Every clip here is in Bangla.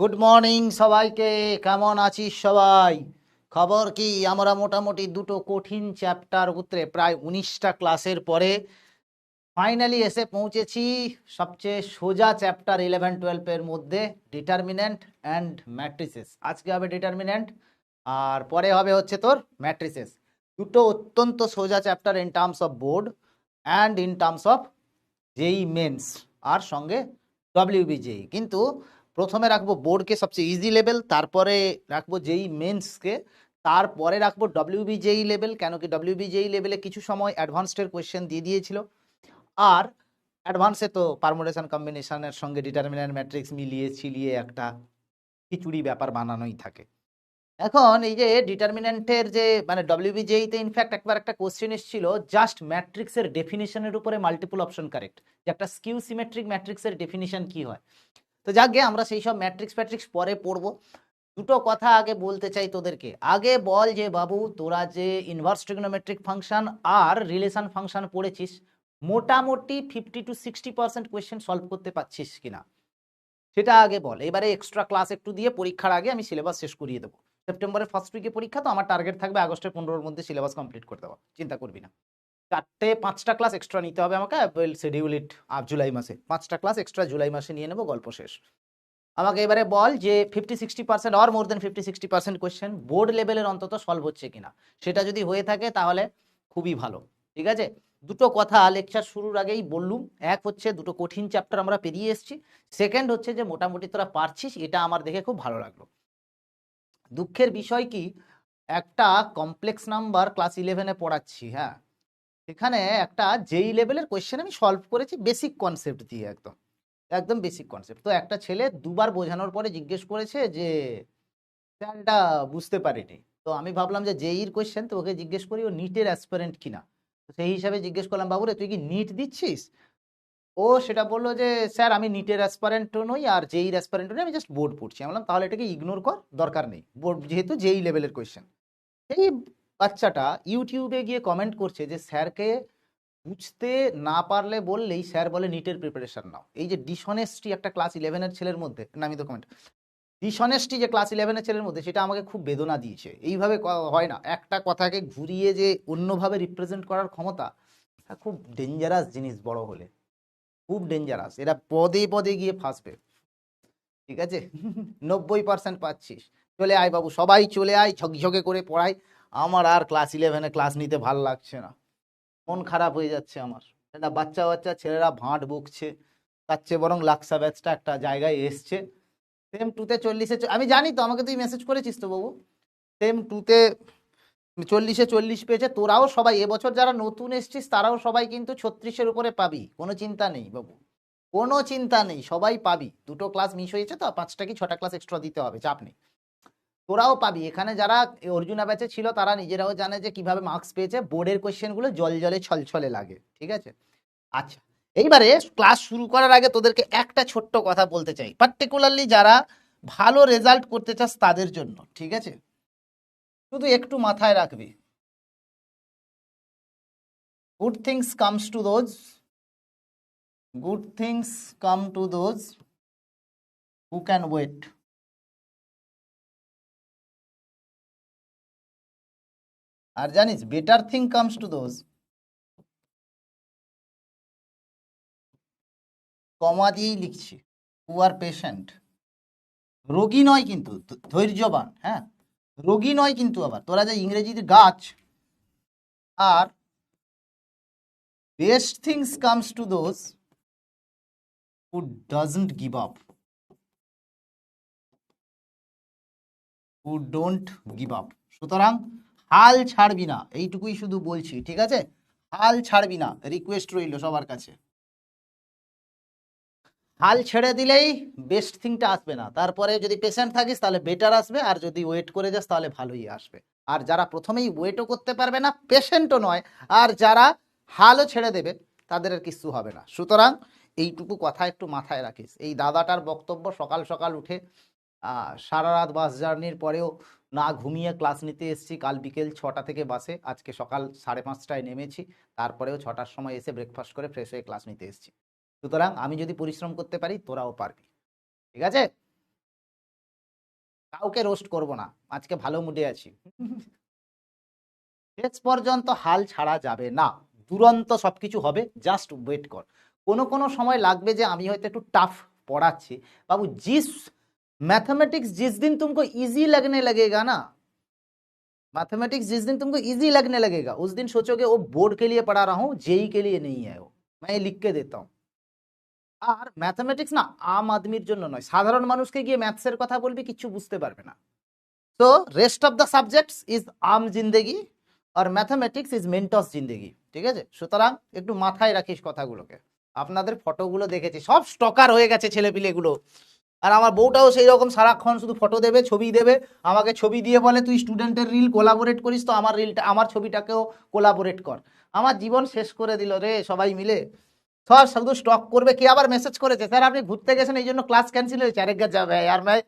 গুড মর্নিং সবাইকে। কেমন আছিস সবাই? খবর কি? আমরা মোটামুটি দুটো কঠিন চ্যাপ্টার উতরে প্রায় 19টা ক্লাসের পরে ফাইনালি এসে পৌঁছেছি সবচেয়ে সোজা চ্যাপ্টার 11-12 মধ্যে, ডিটারমিন্যান্ট অ্যান্ড ম্যাট্রিসেস। আজকে হবে ডিটারমিন্যান্ট আর পরে হবে হচ্ছে তোর ম্যাট্রিসেস। দুটো অত্যন্ত সোজা chapter in terms of board and in terms of JEE Mains আর সঙ্গে ডব্লিউবিজেই। কিন্তু প্রথমে রাখবো বোর্ডকে সবচেয়ে ইজি লেভেল, তারপরে রাখবো জেই মেন্সকে, তারপরে রাখবো ডব্লিউবিজেই লেভেল। কেন কি ডব্লিউবিজেই লেভেলে কিছু সময় অ্যাডভান্সডের কোয়েশ্চেন দিয়ে দিয়েছিল, আর অ্যাডভান্সে তো পারমুটেশন কম্বিনেশনের সঙ্গে ডিটারমিন্যান্ট ম্যাট্রিক্স মিলিয়ে ছিলিয়ে একটা খিচুড়ি ব্যাপার বানানোই থাকে। এখন এই যে ডিটারমিন্যান্টের যে মানে ডব্লিউবিজেইতে ইনফ্যাক্ট একবার একটা কোশ্চেন এসেছিল জাস্ট ম্যাট্রিক্সের ডেফিনিশনের উপরে মাল্টিপল অপশন কারেক্ট, যে একটা স্কিউ সিমেট্রিক ম্যাট্রিক্সের ডেফিনিশন কি হয়। তো যাকে আমরা সেই সব ম্যাট্রিক্স ফ্যাট্রিক্স পরে পড়বো। দুটো কথা আগে বলতে চাই তোদেরকে। আগে বল যে বাবু, তোরা যে ইনভার্স ট্রিগনোমেট্রিক ফাংশন আর রিলেশন ফাংশন পড়েছিস, মোটামুটি 50-60% কোয়েশ্চেন সলভ করতে পারছিস কিনা সেটা আগে বল। এবারে এক্সট্রা ক্লাস একটু দিয়ে পরীক্ষার আগে আমি সিলেবাস শেষ করিয়ে দেবো। সেপ্টেম্বরের ফার্স্ট উইকে পরীক্ষা, তো আমার টার্গেট থাকবে আগস্টের 15-র মধ্যে সিলেবাস কমপ্লিট করে দেওয়া, চিন্তা করবি না। 4-5টা ক্লাস এক্সট্রা নিতে হবে আমাকে, will schedule it up July মাসে। 5টা ক্লাস এক্সট্রা জুলাই মাসে নিয়ে নেবো, গল্প শেষ। আমাকে এবারে বল যে 50-60% or more than 50-60% question board লেভেলের অন্তত সলভ হচ্ছে কিনা। সেটা যদি হয়ে থাকে তাহলে খুবই ভালো, ঠিক আছে। দুটো কথা লেকচার শুরুর আগেই বললুম। এক হচ্ছে দুটো কঠিন চ্যাপ্টার আমরা পেরিয়ে এসেছি, সেকেন্ড হচ্ছে যে মোটামুটি তোরা পারছিস, এটা আমার দেখে খুব ভালো লাগলো। দুঃখের বিষয় কি, একটা কমপ্লেক্স নাম্বার ক্লাস 11-এ পড়াচ্ছি, হ্যাঁ, এখানে একটা যেই লেভেলের কোয়েশ্চেন আমি সলভ করেছি বেসিক কনসেপ্ট দিয়ে, একদম একদম বেসিক কনসেপ্ট। তো একটা ছেলে দুবার বোঝানোর পরে জিজ্ঞেস করেছে যে স্যার এটা বুঝতে পারিনি। তো আমি ভাবলাম যে জেইর কোয়েশ্চেন, তো ওকে জিজ্ঞেস করি ও নিটের অ্যাসপিরেন্ট কিনা। তো সেই হিসাবে জিজ্ঞেস করলাম, বাবুরে তুই কি নিট দিচ্ছিস? ও সেটা বললো যে স্যার আমি নিটের অ্যাসপিরেন্টও নই আর জেইর অ্যাসপিরেন্টও নই, আমি জাস্ট বোর্ড পড়ছি। আমি বললাম তাহলে এটাকে ইগনোর কর, দরকার নেই বোর্ড, যেহেতু জেই লেভেলের কোয়েশ্চেন। এই বাচ্চাটা ইউটিউবে গিয়ে কমেন্ট করছে যে স্যারকে বুঝতে না পারলে বললেই স্যার বলে নিটের প্রিপারেশন নাও। এই যে ডিসঅনেস্টি একটা ক্লাস 11-এর ছেলের মধ্যে, নামি তো কমেন্ট, ডিসঅনেস্টি যে ক্লাস 11-এর ছেলের মধ্যে, সেটা আমাকে খুব বেদনা দিয়েছে। এইভাবে হয় না, একটা কথাকে ঘুরিয়ে যে অন্যভাবে রিপ্রেজেন্ট করার ক্ষমতা খুব ডেঞ্জারাস জিনিস বড় হলে, খুব ডেঞ্জারাস। এরা পদে পদে গিয়ে ফাঁসবে, ঠিক আছে। 90% পাচ্ছিস, চলে আয় বাবু, সবাই চলে আয়, ঝকঝকে করে পড়াই। আমার আর ক্লাস 11-এ ক্লাস নিতে ভাল লাগছে না, মন খারাপ হয়ে যাচ্ছে আমার। এটা বাচ্চা বাচ্চা ছেলেরা ভাঁট বকছে, তার চেয়ে বরং লাক্সা ব্যাচটা একটা জায়গায় এসছে। সেম টুতে 40-এ, আমি জানি তো, আমাকে তুই মেসেজ করেছিস তো বাবু, সেম টুতে 40-এ 40 পেয়েছে। তোরাও সবাই এবছর যারা নতুন এসছিস তারাও সবাই কিন্তু 36-এর উপরে পাবি, কোনো চিন্তা নেই বাবু, কোনো চিন্তা নেই, সবাই পাবি। দুটো ক্লাস মিস হয়েছে তো 5টা কি 6টা ক্লাস এক্সট্রা দিতে হবে, চাপ নেই, তোরাও পাবি। এখানে যারা অর্জুনা ব্যাচে ছিল তারা নিজেরাও জানে যে কিভাবে মার্কস পেয়েছে, বোর্ডের কোয়েশ্চেনগুলো জল জলে ছলছলে লাগে, ঠিক আছে। আচ্ছা, এইবারে ক্লাস শুরু করার আগে তোদেরকে একটা ছোট্ট কথা বলতে চাই, পার্টিকুলারলি যারা ভালো রেজাল্ট করতে চাস তাদের জন্য, ঠিক আছে। শুধু একটু মাথায় রাখবি, good things comes to those, good things come to those who can wait. আর জানিস better thing comes to those, comma দিয়েই লিখছি, হু আর পেশেন্ট। রোগী নয় কিন্তু, ধৈর্যবান, হ্যাঁ, রোগী নয় কিন্তু। আবার তোরা যে ইংরেজিতে গাছ, আর best things comes to those who doesn't give up, who don't give up. সুতরাং হাল ছাড়বি না, এইটুকুই শুধু বলছি, ঠিক আছে। হাল ছাড়বি না, রিকোয়েস্ট রইল সবার কাছে। হাল ছেড়ে দিলেই বেস্ট থিংটা আসবে না, তারপরে যদি পেশেন্ট থাকিস তাহলে বেটার আসবে, আর যদি ওয়েট করে যাস তাহলে ভালোই আসবে। আর যারা প্রথমেই ওয়েটও করতে পারবে না, পেশেন্টও নয়, আর যারা হালও ছেড়ে দেবে, তাদের আর কিছু হবে না। সুতরাং এইটুকু কথা একটু মাথায় রাখিস। এই দাদাটার বক্তব্য, সকাল সকাল উঠে সারা রাত বাস জার্নির পরেও না ঘুমিয়ে ক্লাস নিতে এসেছি। কাল বিকেল 6টা থেকে বাসে, আজকে সকাল 5:30টায় নেমেছি, তারপরেও 6টার সময় এসে ব্রেকফাস্ট করে ফ্রেশ হয়ে ক্লাস নিতে এসেছি। সুতরাং আমি যদি পরিশ্রম করতে পারি তোরাও পারবি, ঠিক আছে। কাউকে রোস্ট করব না, আজকে ভালো মুডে আছি। শেষ পর্যন্ত হাল ছাড়া যাবে না, দুরন্ত সবকিছু হবে, জাস্ট ওয়েট কর। কোনো কোনো সময় লাগবে যে আমি হয়তো একটু টাফ পড়াচ্ছি बाबू। जिस मैथमेटिक्स जिस दिन तुमको इजी लगने लगेगा ना, मैथमेटिक्स जिस दिन तुमको इजी लगने लगेगा उस दिन सोचोगे वो बोर्ड के लिए पढ़ा रहा हूँ, जेई के लिए नहीं है, वो मैं लिख के देता हूँ। আর ম্যাথমেটিক্স না আম আদমির জন্য নয়, সাধারণ মানুষকে গিয়ে ম্যাথসের কথা বলবি কিচ্ছু বুঝতে পারবে না। তো rest of the subjects is আম জিন্দেগি আর ম্যাথমেটিক্স ইজ মেন্টস জিন্দেগি, ঠিক আছে? সুতরাং একটু মাথায় রাখিস কথাগুলোকে। আপনাদের ফটোগুলো দেখেছি, সব স্টকার হয়ে গেছে ছেলেপিলেগুলো। আর আমার বউটাও সেই রকম, সারাক্ষণ শুধু ফটো দেবে, ছবি দেবে, আমাকে ছবি দিয়ে বলে তুই স্টুডেন্টের রিল কোলাবোরেট করিস, তো আমার রিলটা, আমার ছবিটাকেও কোলাবোরেট কর। আমার জীবন শেষ করে দিল রে সবাই মিলে। সব শুধু স্টক করবে। কে আবার মেসেজ করেছে, স্যার আপনি ঘুরতে গেছেন এই জন্য ক্লাস ক্যান্সেল হয়েছে। আরে যাবে আর मैं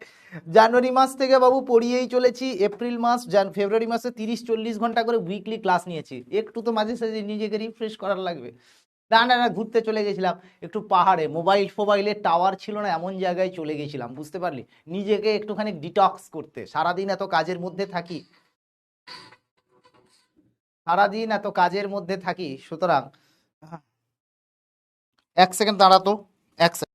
জানুয়ারি মাস থেকে বাবু পড়িয়েই চলেছি, এপ্রিল মাস ফেব্রুয়ারি মাসে 30-40 ঘন্টা করে উইকলি ক্লাস নিয়েছি। একটু তো মাঝে সাঝে নিজেকে রিফ্রেশ করার লাগবে। না না না, ঘুরতে চলে গেছিলাম একটু পাহাড়ে, মোবাইলের টাওয়ার ছিল না, এমন জায়গায় চলে গেছিলাম, বুঝতে পারলি, নিজেকে একটুখানি ডিটক্স করতে। সারাদিন এত কাজের মধ্যে থাকি, সুতরাং 1 সেকেন্ড দাঁড়াতো, 1 সেকেন্ড।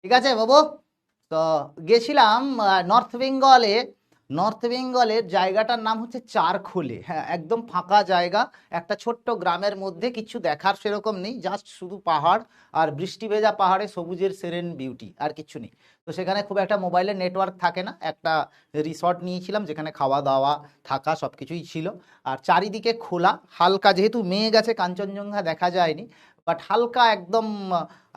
ঠিক আছে বাবু, তো গেছিলাম নর্থ বেঙ্গলে। নর্থ বেঙ্গলের জায়গাটার নাম হচ্ছে চারখোলে। হ্যাঁ, একদম ফাঁকা জায়গা, একটা ছোট্ট গ্রামের মধ্যে, কিছু দেখার সেরকম নেই, জাস্ট শুধু পাহাড় আর বৃষ্টি ভেজা পাহাড়ে সবুজের সেরেন বিউটি, আর কিছু নেই। তো সেখানে খুব একটা মোবাইলের নেটওয়ার্ক থাকে না। একটা রিসর্ট নিয়েছিলাম যেখানে খাওয়া দাওয়া থাকা সব কিছুই ছিল। আর চারিদিকে খোলা, হালকা, যেহেতু মেঘ আছে কাঞ্চনজঙ্ঘা দেখা যায়নি, বাট হালকা একদম,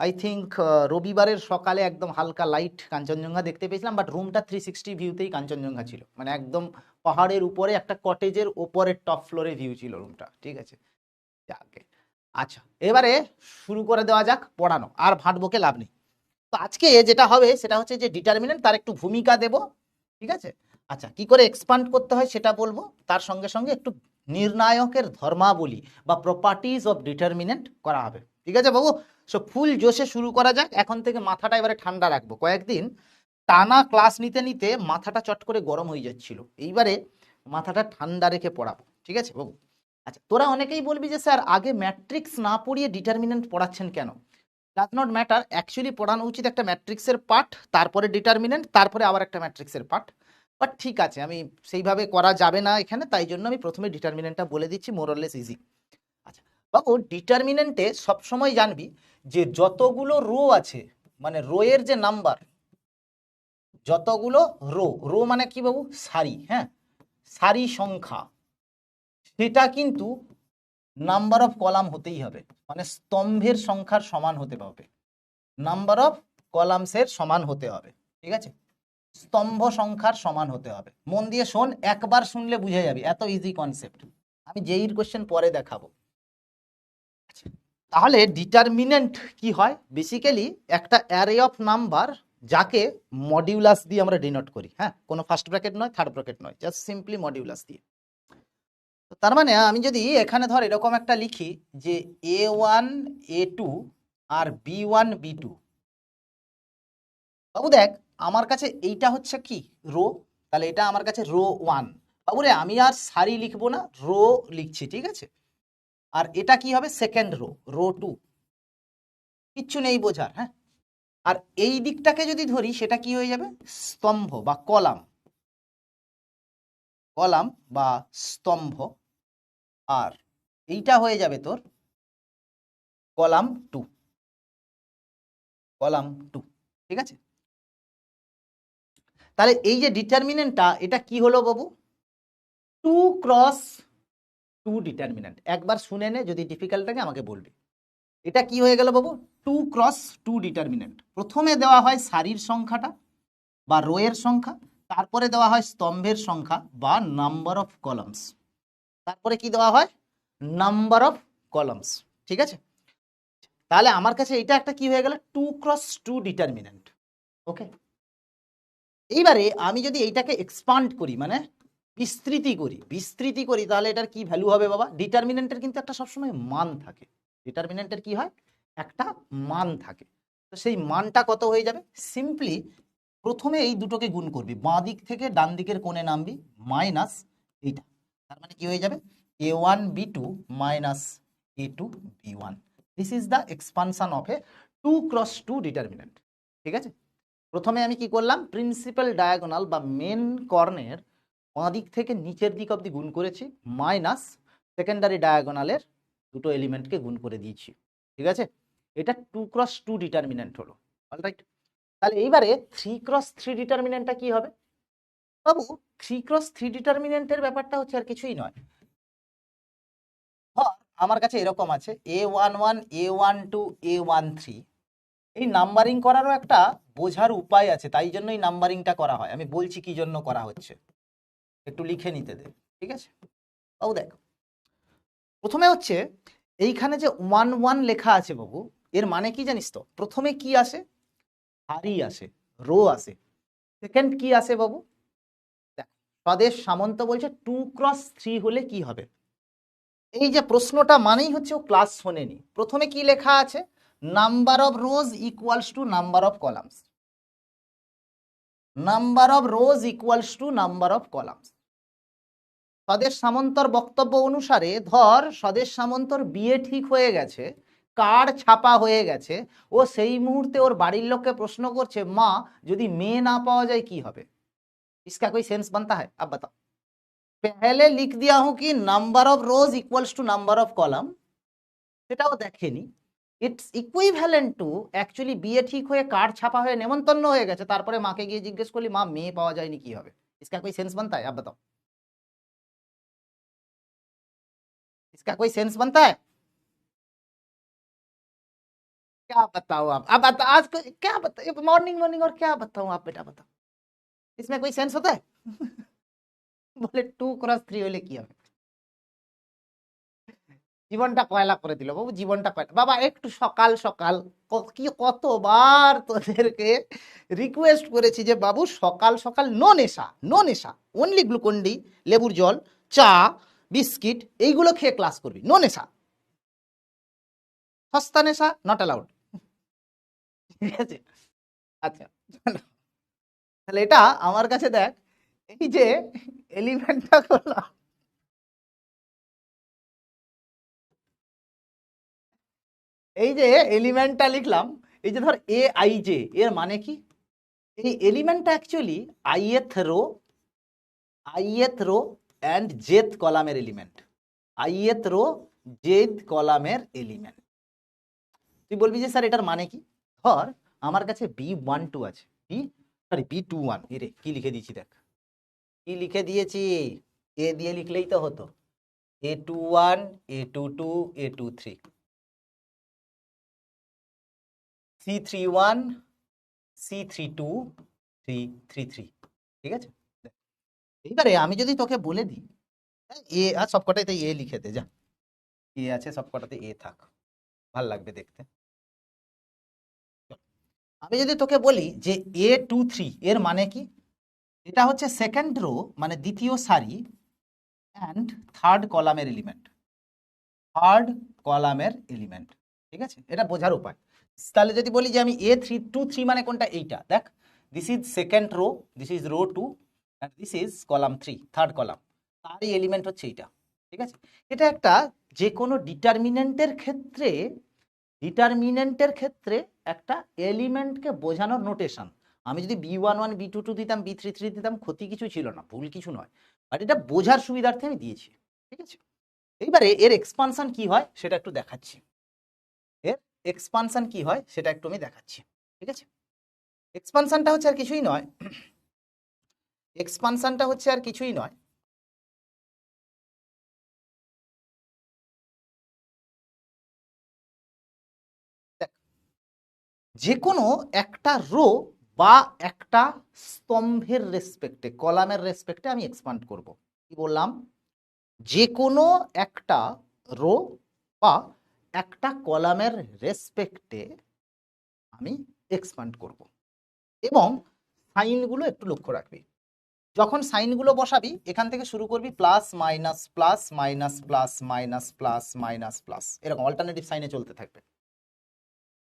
আই থিঙ্ক রবিবারের সকালে একদম হালকা লাইট কাঞ্চনজঙ্ঘা দেখতে পেয়েছিলাম। বাট রুমটা 360 ভিউতেই কাঞ্চনজঙ্ঘা ছিল, মানে একদম পাহাড়ের উপরে একটা কটেজের ওপরের টপ ফ্লোরে ভিউ ছিল রুমটা, ঠিক আছে? যাকে, আচ্ছা এবারে শুরু করে দেওয়া যাক পড়ানো, আর ভাটবকে লাভ নেই। তো আজকে যেটা হবে সেটা হচ্ছে যে ডিটারমিনেন্ট, তার একটু ভূমিকা দেব, ঠিক আছে? আচ্ছা, কি করে এক্সপান্ড করতে হয় সেটা বলবো, তার সঙ্গে সঙ্গে একটু নির্ণায়কের ধর্মাবলী বা প্রপার্টিজ অফ ডিটারমিনেন্ট করা হবে, ঠিক আছে বাবু? সো ফুল জোশে শুরু করা যাক। এখন থেকে মাথাটা এবারে ঠান্ডা রাখবো। কয়েকদিন টানা ক্লাস নিতে নিতে মাথাটা চট করে গরম হয়ে যাচ্ছিল, এইবারে মাথাটা ঠান্ডা রেখে পড়াবো, ঠিক আছে বাবু? আচ্ছা, তোরা অনেকেই বলবি যে স্যার আগে ম্যাট্রিক্স না পড়িয়ে ডিটারমিনেন্ট পড়াচ্ছেন কেন? ডাজ নট ম্যাটার, অ্যাকচুয়ালি পড়ানো উচিত একটা ম্যাট্রিক্সের পার্ট, তারপরে ডিটারমিনেন্ট, তারপরে আবার একটা ম্যাট্রিক্সের পার্ট। বাট ঠিক আছে, আমি সেইভাবে করা যাবে না এখানে, তাই জন্য আমি প্রথমে ডিটারমিনেন্টটা বলে দিচ্ছি, মোরলেস ইজি। আচ্ছা বাবু, ডিটারমিনেন্টে সবসময় জানবি যে যতগুলো রো আছে, মানে রো এর যে নাম্বার, যতগুলো রো, রো মানে কি বাবু? সারি। হ্যাঁ, সারি সংখ্যা, সেটা কিন্তু নাম্বার অফ কলাম হতেই হবে, মানে স্তম্ভের সংখ্যার সমান হতে হবে, নাম্বার অফ কলামসের সমান হতে হবে, ঠিক আছে? স্তম্ভ সংখ্যার সমান হতে হবে। মন দিয়ে শোন, একবার শুনলে বুঝে যাবি, এত ইজি কনসেপ্ট। আমি যেইর কোশ্চেন পরে দেখাবো। তাহলে ডিটারমিনেন্ট কি হয়? বেসিক্যালি একটা অ্যারে অফ নাম্বার, যাকে মডিউলাস দিয়ে আমরা ডিনোট করি। হ্যাঁ, কোনো ফার্স্ট ব্র্যাকেট নয়, থার্ড ব্র্যাকেট নয়, জাস্ট সিম্পলি মডিউলাস দিয়ে। তো তার মানে আমি যদি এখানে ধর এরকম একটা লিখি যে A1 A2 আর B1 B2, বাবু দেখ আমার কাছে এইটা হচ্ছে কি রো, তাহলে এটা আমার কাছে রো 1। বাবু রে, আমি আর সারি লিখবো না, রো লিখছি, ঠিক আছে? আর এটা কি হবে? সেকেন্ড রো, রো 2, কিচ্ছু নেই বোঝার। হ্যাঁ, আর এই দিকটাকে যদি ধরি সেটা কি হয়ে যাবে? স্তম্ভ বা কলাম, কলাম বা স্তম্ভ। আর এইটা হয়ে যাবে তোর কলাম 2, কলাম 2, ঠিক আছে? তাহলে এই যে ডিটারমিনেন্টটা, এটা কি হলো বাবু? 2x2 determinant. একবার শুনে নে, যদি ডিফিকাল্ট থাকে আমাকে বলবি। এটা কি হয়ে গেল বাবু? 2x2 determinant. প্রথমে দেওয়া হয় সারির সংখ্যাটা বা রো এর সংখ্যা, তারপরে দেওয়া হয় স্তম্ভের সংখ্যা বা নাম্বার অফ কলামস, তারপরে কি দেওয়া হয়? নাম্বার অফ কলামস, ঠিক আছে? তাহলে আমার কাছে এটা একটা কি হয়ে গেল 2x2 ডিটারমিনেন্ট। ওকে, এইবারে আমি যদি এইটাকে এক্সপান্ড করি মানে বিস্তৃতি করি তাহলে এটার কি ভ্যালু হবে বাবা? ডিটারমিনেন্টের কিন্তু একটা সবসময় মান থাকে, ডিটারমিনেন্টের কি হয় একটা মান থাকে। তো সেই মানটা কত হয়ে যাবে? সিম্পলি প্রথমে এই দুটোকে গুণ করবি, বাঁ দিক থেকে ডান দিকের কোণে নামবি মাইনাস এইটা, তার মানে কি হয়ে যাবে a1b2 minus a2b1। This is the expansion of A 2x2 determinant. ঠিক আছে, প্রথমে আমি কি করলাম, প্রিন্সিপাল ডায়াগোনাল বা মেন কর্ণের বাঁ দিক থেকে নিচের দিক অবধি গুণ করেছি মাইনাস সেকেন্ডারি ডায়াগোনালের দুটো এলিমেন্টকে গুণ করে দিয়েছি। ঠিক আছে, এটা 2x2 ডিটারমিনেন্ট হলো। অলরাইট, তাহলে এইবারে 3x3 ডিটারমিনেন্টটা কি হবে বাবু? 3x3 ডিটারমিনেন্টের ব্যাপারটা হচ্ছে আর কিছুই নয়। আমার কাছে এরকম আছে a11 a12 a13, এই নাম্বারিং করারও একটা বোঝার উপায় আছে, তাই জন্যই নাম্বারিংটা করা হয়। আমি বলছি কি জন্য করা হচ্ছে, একটু লিখে নিতে দে। ঠিক আছে, ও দেখ, প্রথমে হচ্ছে এইখানে যে 11 লেখা আছে বাবু, এর মানে কি জানিস তো? প্রথমে কি আসে? সারি আসে, রো আসে। সেকেন্ড কি আসে বাবু? দেখ, স্বদেশ সামন্ত বলছে 2x3 হলে কি হবে। এই যে প্রশ্নটা মানেই হচ্ছে ও ক্লাস শোনেনি। প্রথমে কি লেখা আছে? Number of rose equals to number of columns, number of rose equals to number of columns. স্বদেশ সামন্তর বক্তব্য অনুসারে ধর স্বদেশ সামন্তর বিয়ে ঠিক হয়ে গেছে, কার্ড ছাপা হয়ে গেছে, ও সেই মুহূর্তে ওর বাড়ির লোককে প্রশ্ন করছে মা যদি মেয়ে না পাওয়া যায় কি হবে। इसका कोई सेंस बनता है? अब बताओ। पहले लिख दिया हूं कि number of rows equals to number of column, সেটাও দেখেনি। ইটস ইকুইভ্যালেন্ট টু অ্যাকচুয়ালি বিয়ে ঠিক হয়ে কার্ড ছাপা হয়ে নেমন্তন্ন হয়ে গেছে, তারপরে মাকে গিয়ে জিজ্ঞেস করলি মা মেয়ে পাওয়া যায়নি কি হবে। इसका कोई सेंस बनता है? अब बताओ, इसका कोई सेंस बनता है? क्या बताओ आप? अब बता, आज क्या बताओ, मॉर्निंग मॉर्निंग और क्या बताऊं आप, बेटा बताओ, इसमें कोई सेंस होता है? বলে 2x3 হলে কি হবে? জীবনটা কয়লা করে দিল বাবু, জীবনটা কয়লা। বাবা একটু সকাল সকাল কি কতবার তোদেরকে রিকোয়েস্ট করেছি যে বাবু সকাল সকাল নো নেশা, নো নেশা, অনলি গ্লুকন ডি, লেবুর জল, চা, বিস্কিট এইগুলো খেয়ে ক্লাস করবি, নো নেশা, সস্তা নেশা নট অ্যালাউড। ঠিক আছে, আচ্ছা তাহলে এটা আমার কাছে দেখ, এই যে এলিমেন্টটা করলাম, এই যে এলিমেন্টটা লিখলাম, এই যে ধর এ আই জে, এর মানে কি? এই এলিমেন্টটা অ্যাকচুয়ালি আইএথ রো অ্যান্ড জেথ কলামের এলিমেন্ট, আইএথ রো জেথ কলামের এলিমেন্ট। তুই বলবি যে স্যার এটার মানে কি? ধর আমার কাছে B12 আছে, B21, এরে কি লিখে দিয়েছি দেখ, কি লিখে দিয়েছি, এ দিয়ে লিখলেই তো হতো, A21 A22 A23 C31 C32 333। ঠিক আছে, এইবারে আমি যদি তোকে বলে দিই এ, আর সবকটাতে এ লিখে দে যা, এ আছে সবকটাতে এ থাক, ভাল লাগবে দেখতে। আমি যদি তোকে বলি যে A23 এর মানে কি, এটা হচ্ছে সেকেন্ড রো মানে দ্বিতীয় সারি অ্যান্ড থার্ড কলামের এলিমেন্ট, থার্ড কলামের এলিমেন্ট। ঠিক আছে, এটা বোঝার উপায়। তাহলে যদি বলি যে আমি A323 মানে কোনটা, এইটা দেখ, this is second row, this is row 2 and this is column 3, third column, তারই এলিমেন্ট হচ্ছে এইটা। ঠিক আছে, এটা একটা যে কোনো ডিটারমিনেন্টের ক্ষেত্রে একটা এলিমেন্টকে বোঝানোর নোটেশন। আমি যদি B11 B22 দিতাম B33 দিতাম, ক্ষতি কিছু ছিল না, ভুল কিছু নয়, বাট এটা বোঝার সুবিধার্থে আমি দিয়েছি। ঠিক আছে, এইবারে এর এক্সপানশন কি হয় সেটা একটু দেখাচ্ছি, এর এক্সপানশন কি হয় সেটা একটু আমি দেখাচ্ছি। ঠিক আছে, এক্সপানশনটা হচ্ছে আর কিছুই নয়, এক্সপানশনটা হচ্ছে আর কিছুই নয়, যে কোনো একটা রো বা একটা স্তম্ভের রেসপেক্টে, কলামের রেসপেক্টে আমি এক্সপান্ড করব। কি বললাম? যে কোনো একটা রো বা একটা কলামের রেসপেক্টে আমি এক্সপান্ড করব এবং সাইনগুলো একটু লক্ষ্য রাখবি। যখন সাইনগুলো বসাবি এখান থেকে শুরু করবি plus minus plus minus plus minus plus minus plus, এরকম অল্টারনেটিভ সাইনে চলতে থাকবে।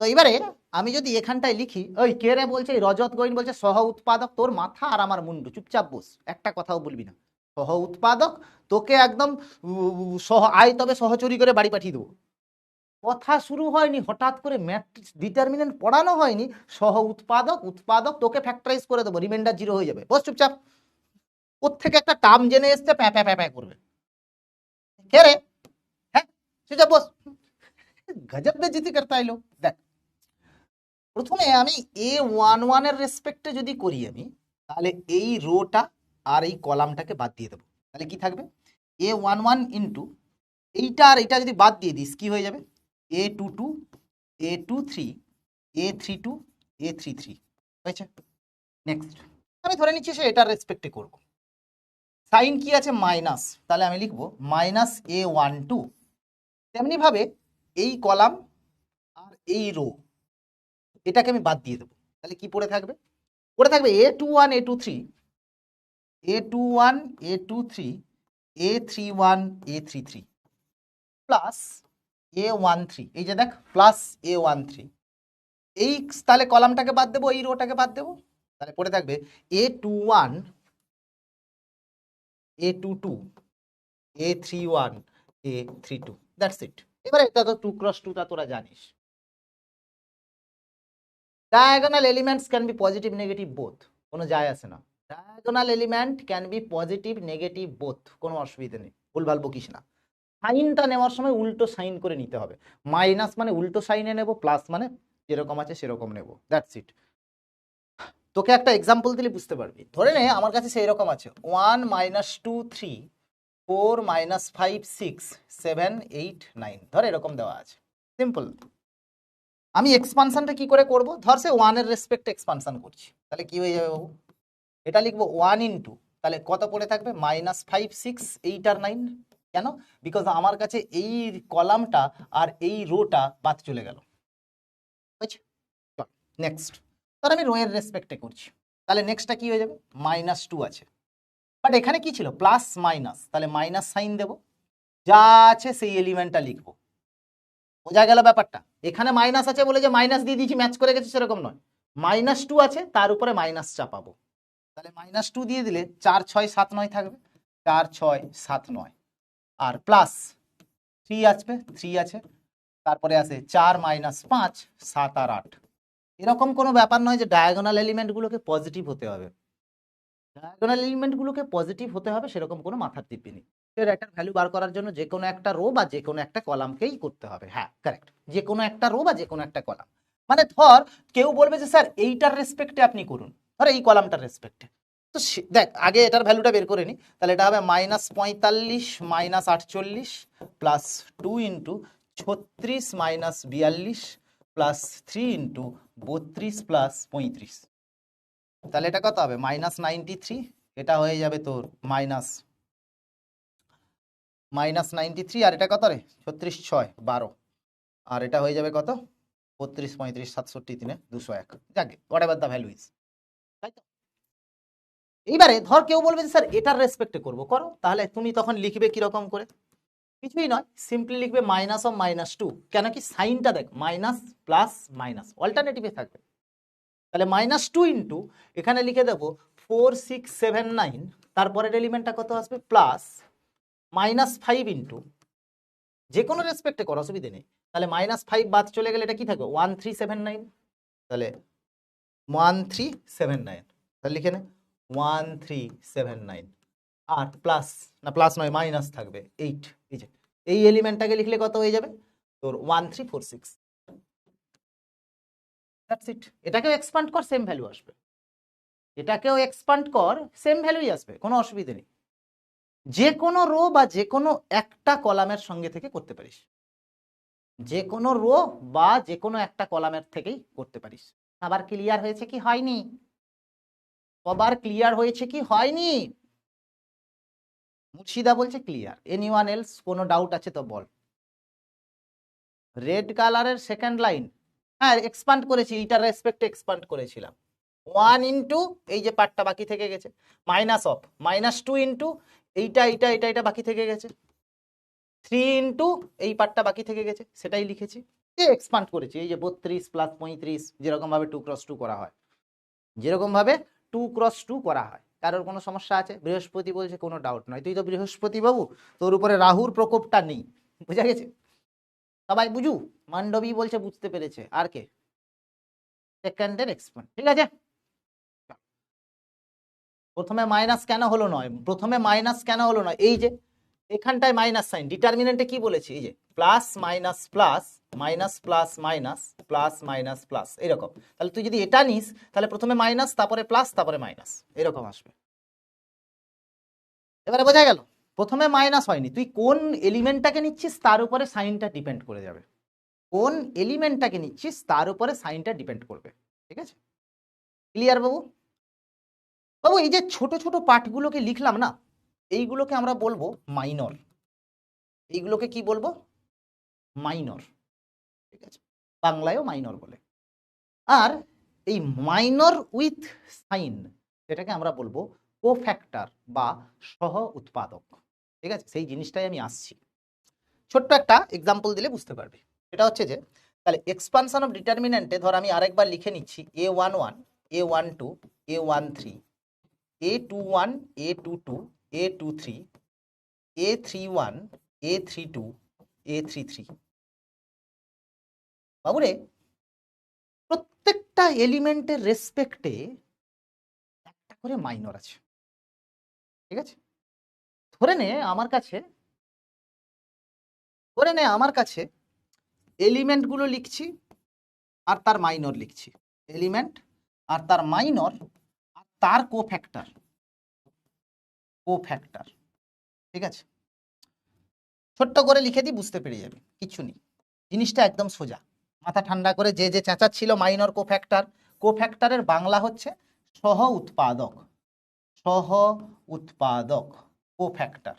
তো এবারে আমি যদি এখানটায় লিখি, ওই কে রে বলছে, রজত গোয়েন বলছে সহ উৎপাদক, তোর মাথা আর আমার মুন্ডু, চুপচাপ বস, একটা কথাও বলবি না। সহ উৎপাদক, তোকে একদম সহ আয় তবে সহচরী করে বাড়ি পাঠিয়ে দেবো। কথা শুরু হয়নি, হঠাৎ করে ম্যাট্রিক্স ডিটারমিনেন্ট পড়ানো হয়নি, সহ উৎপাদক উৎপাদক তোকে ফ্যাক্টরাইজ করে দেবো, রিমাইন্ডার জিরো হয়ে যাবে। বস চুপচাপ, কোত্থেকে একটা টার্ম জেনে এসছে প্যাঁ প্যাঁ প্যাঁ প্যাঁ করবে। কে রে? হ্যাঁ চুপচাপ বস, গজব বেজ্জতি করতা এলো। দেখ, প্রথমে আমি A11 এর রেসপেক্টে যদি করি আমি, তাহলে এই রোটা আর এই কলামটাকে বাদ দিয়ে দেবো। তাহলে কি থাকবে? A11 ইন্টু এইটা আর এইটা যদি বাদ দিয়ে দিস কি হয়ে যাবে? A22 A23 A32 A33 হয়েছে। নেক্সট আমি ধরে নিচ্ছি সে এটার রেসপেক্টে করব। সাইন কি আছে? মাইনাস, তাহলে আমি লিখবো মাইনাস A12। তেমনি ভাবে এই কলাম আর এই রো এটাকে আমি বাদ দিয়ে দেবো। তাহলে কি পড়ে থাকবে? পড়ে থাকবে A21 A23 A21 A23 A31 A33 plus A13, এই যে দেখ প্লাস A13। এই তাহলে কলামটাকে বাদ দেবো, এই রোটাকে বাদ দেবো, তাহলে পড়ে থাকবে A21 A22 A31 A32। That's it. এবারে এটা তো 2 × 2 টা তোরা জানিস। Diagonal elements can be positive negative both, কোনো যায় আসে না। Diagonal element can be positive negative both, কোনো অসুবিধা নেই, ভুলভাল বকিস না। সাইনটা নেওয়ার সময় উল্টো সাইন করে নিতে হবে। মাইনাস মানে উল্টো সাইনে নেব, প্লাস মানে যেরকম আছে সেরকম নেব, দ্যাটস ইট। তোকে একটা এক্সাম্পল দিলে বুঝতে পারবি। ধরে নে আমার কাছে সেই রকম আছে 1 - 2 3 4 - 5 6 7 8 9, ধর এরকম দেওয়া আছে। সিম্পল। আমি এক্সপানশনটা কি করে করব? ধর সে 1 এর রেসপেক্টে এক্সপানশন করছি, তাহলে কি হয়ে যাবে বাবু? এটা লিখবো 1 ইন্টু, তাহলে কত পড়ে থাকবে? -5 6 8 আর 9। কেন? বিকজ আমার কাছে এই কলামটা আর এই রোটা বাদ চলে গেল। বুঝছি? নেক্সট, তাহলে আমি রো এর রেসপেক্টে করছি, তাহলে নেক্সটটা কি হয়ে যাবে? -2 আছে, বাট এখানে কি ছিল? প্লাস মাইনাস, তাহলে মাইনাস সাইন দেব, যা আছে সেই এলিমেন্টটা লিখবো। বোঝা গেল ব্যাপারটা? এখানে মাইনাস আছে বলে যে মাইনাস দিয়ে দিয়েছি ম্যাচ করে গেছে সেরকম নয়, -2 আছে তার উপরে মাইনাস চাপাবো। তাহলে -2 দিয়ে দিলে 4 6 7 9 থাকবে, 4 6 7 9, আর প্লাস 3 আসবে, 3 আছে, তারপরে আছে 4 - 5 7 আর 8। এরকম কোনো ব্যাপার নয় যে ডায়াগোনাল এলিমেন্টগুলোকে পজিটিভ হতে হবে। ডায়াগোনাল এলিমেন্টগুলোকে পজিটিভ হতে হবে সেরকম কোনো মাথার দিব্যি নেই। এর একটা ভ্যালু বার করার জন্য যে কোনো একটা রো বা যে কোনো একটা কলামকেই করতে হবে। হ্যাঁ কারেক্ট, যে কোনো একটা রো বা যে কোনো একটা কলাম। মানে ধর কেউ বলবে যে স্যার এইটার রেসপেক্টে আপনি করুন, ধর এই কলামটার রেসপেক্টে, তো দেখ আগে এটার ভ্যালুটা বের করে নি। তাহলে এটা হবে -45 -48 plus 2 into 36 -42 plus 3 into 32 plus 35। তাহলে এটা কত হবে? -93। এটা হয়ে যাবে তোর -93, আর এটা কত রে? 36 6 12, আর এটা হয়ে যাবে কত? 32 35 67 3 201। যাকে what ever the value is, তাই তো? এইবারে ধর কেউ বলবে যে স্যার এটার রেসপেক্টে করবো, করো। তাহলে তুমি তখন লিখবে কিরকম করে? কিছুই নয়, সিম্পলি লিখবে -2। কেন কি? সাইনটা দেখ, মাইনাস প্লাস মাইনাস অল্টারনেটিভে থাকবে। তাহলে -2 ইন্টু এখানে লিখে দেবো 4 6 7 9, তারপরের এলিমেন্টটা কত আসবে? প্লাস -5 ইন্টু, যে কোনো রেসপেক্টে করো, অসুবিধে নেই। তাহলে -5 বাদ চলে গেলে এটা কি থাকবে? 1379। তাহলে 1379, তাহলে লিখে নে 1379, আর প্লাস না, প্লাস নয় মাইনাস থাকবে 8। এই যে এই এলিমেন্টটাকে লিখলে কত হয়ে যাবে তোর? 1346। That's it. এটাকেও এক্সপান্ড কর, সেম ভ্যালু আসবে। এটাকেও এক্সপান্ড কর, সেম ভ্যালুই আসবে, কোনো অসুবিধা নেই। যে কোনো রো বা যে কোনো একটা কলামের সঙ্গে থেকে করতে পারিস, যে কোনো রো বা যে কোনো একটা কলামের থেকেই করতে পারিস। আবার ক্লিয়ার হয়েছে কি হয়নি? আবার ক্লিয়ার হয়েছে কি হয়নি? মুর্শিদা বলছে ক্লিয়ার। এনিওয়ান এলস কোনো ডাউট আছে তো বল। রেড কালারের সেকেন্ড লাইন, হ্যাঁ এক্সপান্ড করেছি, এইটার রেসপেক্টে এক্সপান্ড করেছিলাম। 1 ইন্টু এই যে পার্টটা বাকি থেকে গেছে, মাইনাস অফ -2 ইন্টু এইটা এইটা এটা এটা বাকি থেকে গেছে, 3 ইন্টু এই পার্টটা বাকি থেকে গেছে, সেটাই লিখেছি। এক্সপান্ড করেছি, এই যে 32 প্লাস 35, যেরকম ভাবে 2x2 করা হয়, যেরকম ভাবে 2x2 করা হয়। কারোর কোনো সমস্যা আছে? বৃহস্পতি বলছে কোনো ডাউট নয়, তুই তো বৃহস্পতি বাবু, তোর উপরে রাহুর প্রকোপটা নেই, বুঝা গেছে? সবাই বুঝু? মান্ডবী বলছে বুঝতে পেরেছে। আর কে? সেকেন্ডের এক্সপান্ড, ঠিক আছে। প্রথমে মাইনাস কেন হলো নয়, প্রথমে মাইনাস কেন হলো নয়, এই যে এখানটায় মাইনাস সাইন, ডিটারমিনেন্টে কি বলেছি, এই যে plus minus plus, minus plus minus, plus minus plus, এরকম। তাহলে তুই যদি এটা নিস, তাহলে প্রথমে মাইনাস, তারপরে প্লাস, তারপরে মাইনাস, এরকম আসবে। এবারে বোঝা গেল? প্রথমে মাইনাস হয়নি, তুই কোন এলিমেন্টটাকে নিচ্ছিস তার উপরে সাইনটা ডিপেন্ড করে যাবে, কোন এলিমেন্টটাকে নিচ্ছিস তার উপরে সাইনটা ডিপেন্ড করবে, ঠিক আছে? ক্লিয়ার বাবু? বাবু এই যে ছোট ছোট পার্টগুলোকে লিখলাম না, এইগুলোকে আমরা বলবো মাইনর, এইগুলোকে কি বলবো? মাইনর, ঠিক আছে, বাংলায়ও মাইনর বলে। আর এই মাইনর উইথ সাইন, যেটাকে আমরা বলবো কোফ্যাক্টর বা সহ উৎপাদক, ঠিক আছে? সেই জিনিসটাই আমি আসছি, ছোট্ট একটা এক্সাম্পল দিলে বুঝতে পারবে। সেটা হচ্ছে যে, তাহলে এক্সপানশন অফ ডিটারমিনেন্টে ধর আমি আরেকবার লিখে নিচ্ছি A11, A12, A13, A21, A22, A23, A31, A32, A33। বাবুরে, প্রত্যেকটা এলিমেন্টের রেসপেক্টে একটা করে মাইনর আছে, ঠিক আছে? ধরে নে আমার কাছে এলিমেন্টগুলো লিখছি আর তার মাইনর লিখছি, এলিমেন্ট আর তার মাইনর আর তার কোফ্যাক্টর, ঠিক আছে? ছোট্ট করে লিখে দিই, বুঝতে পেরে যাবে, কিছু নেই, জিনিসটা একদম সোজা। মাথা ঠান্ডা করে যে যে চেঁচাচ্ছিল মাইনর কোফ্যাক্টর, কোফ্যাক্টরের বাংলা হচ্ছে সহ উৎপাদক, সহ উৎপাদক কোফ্যাক্টর,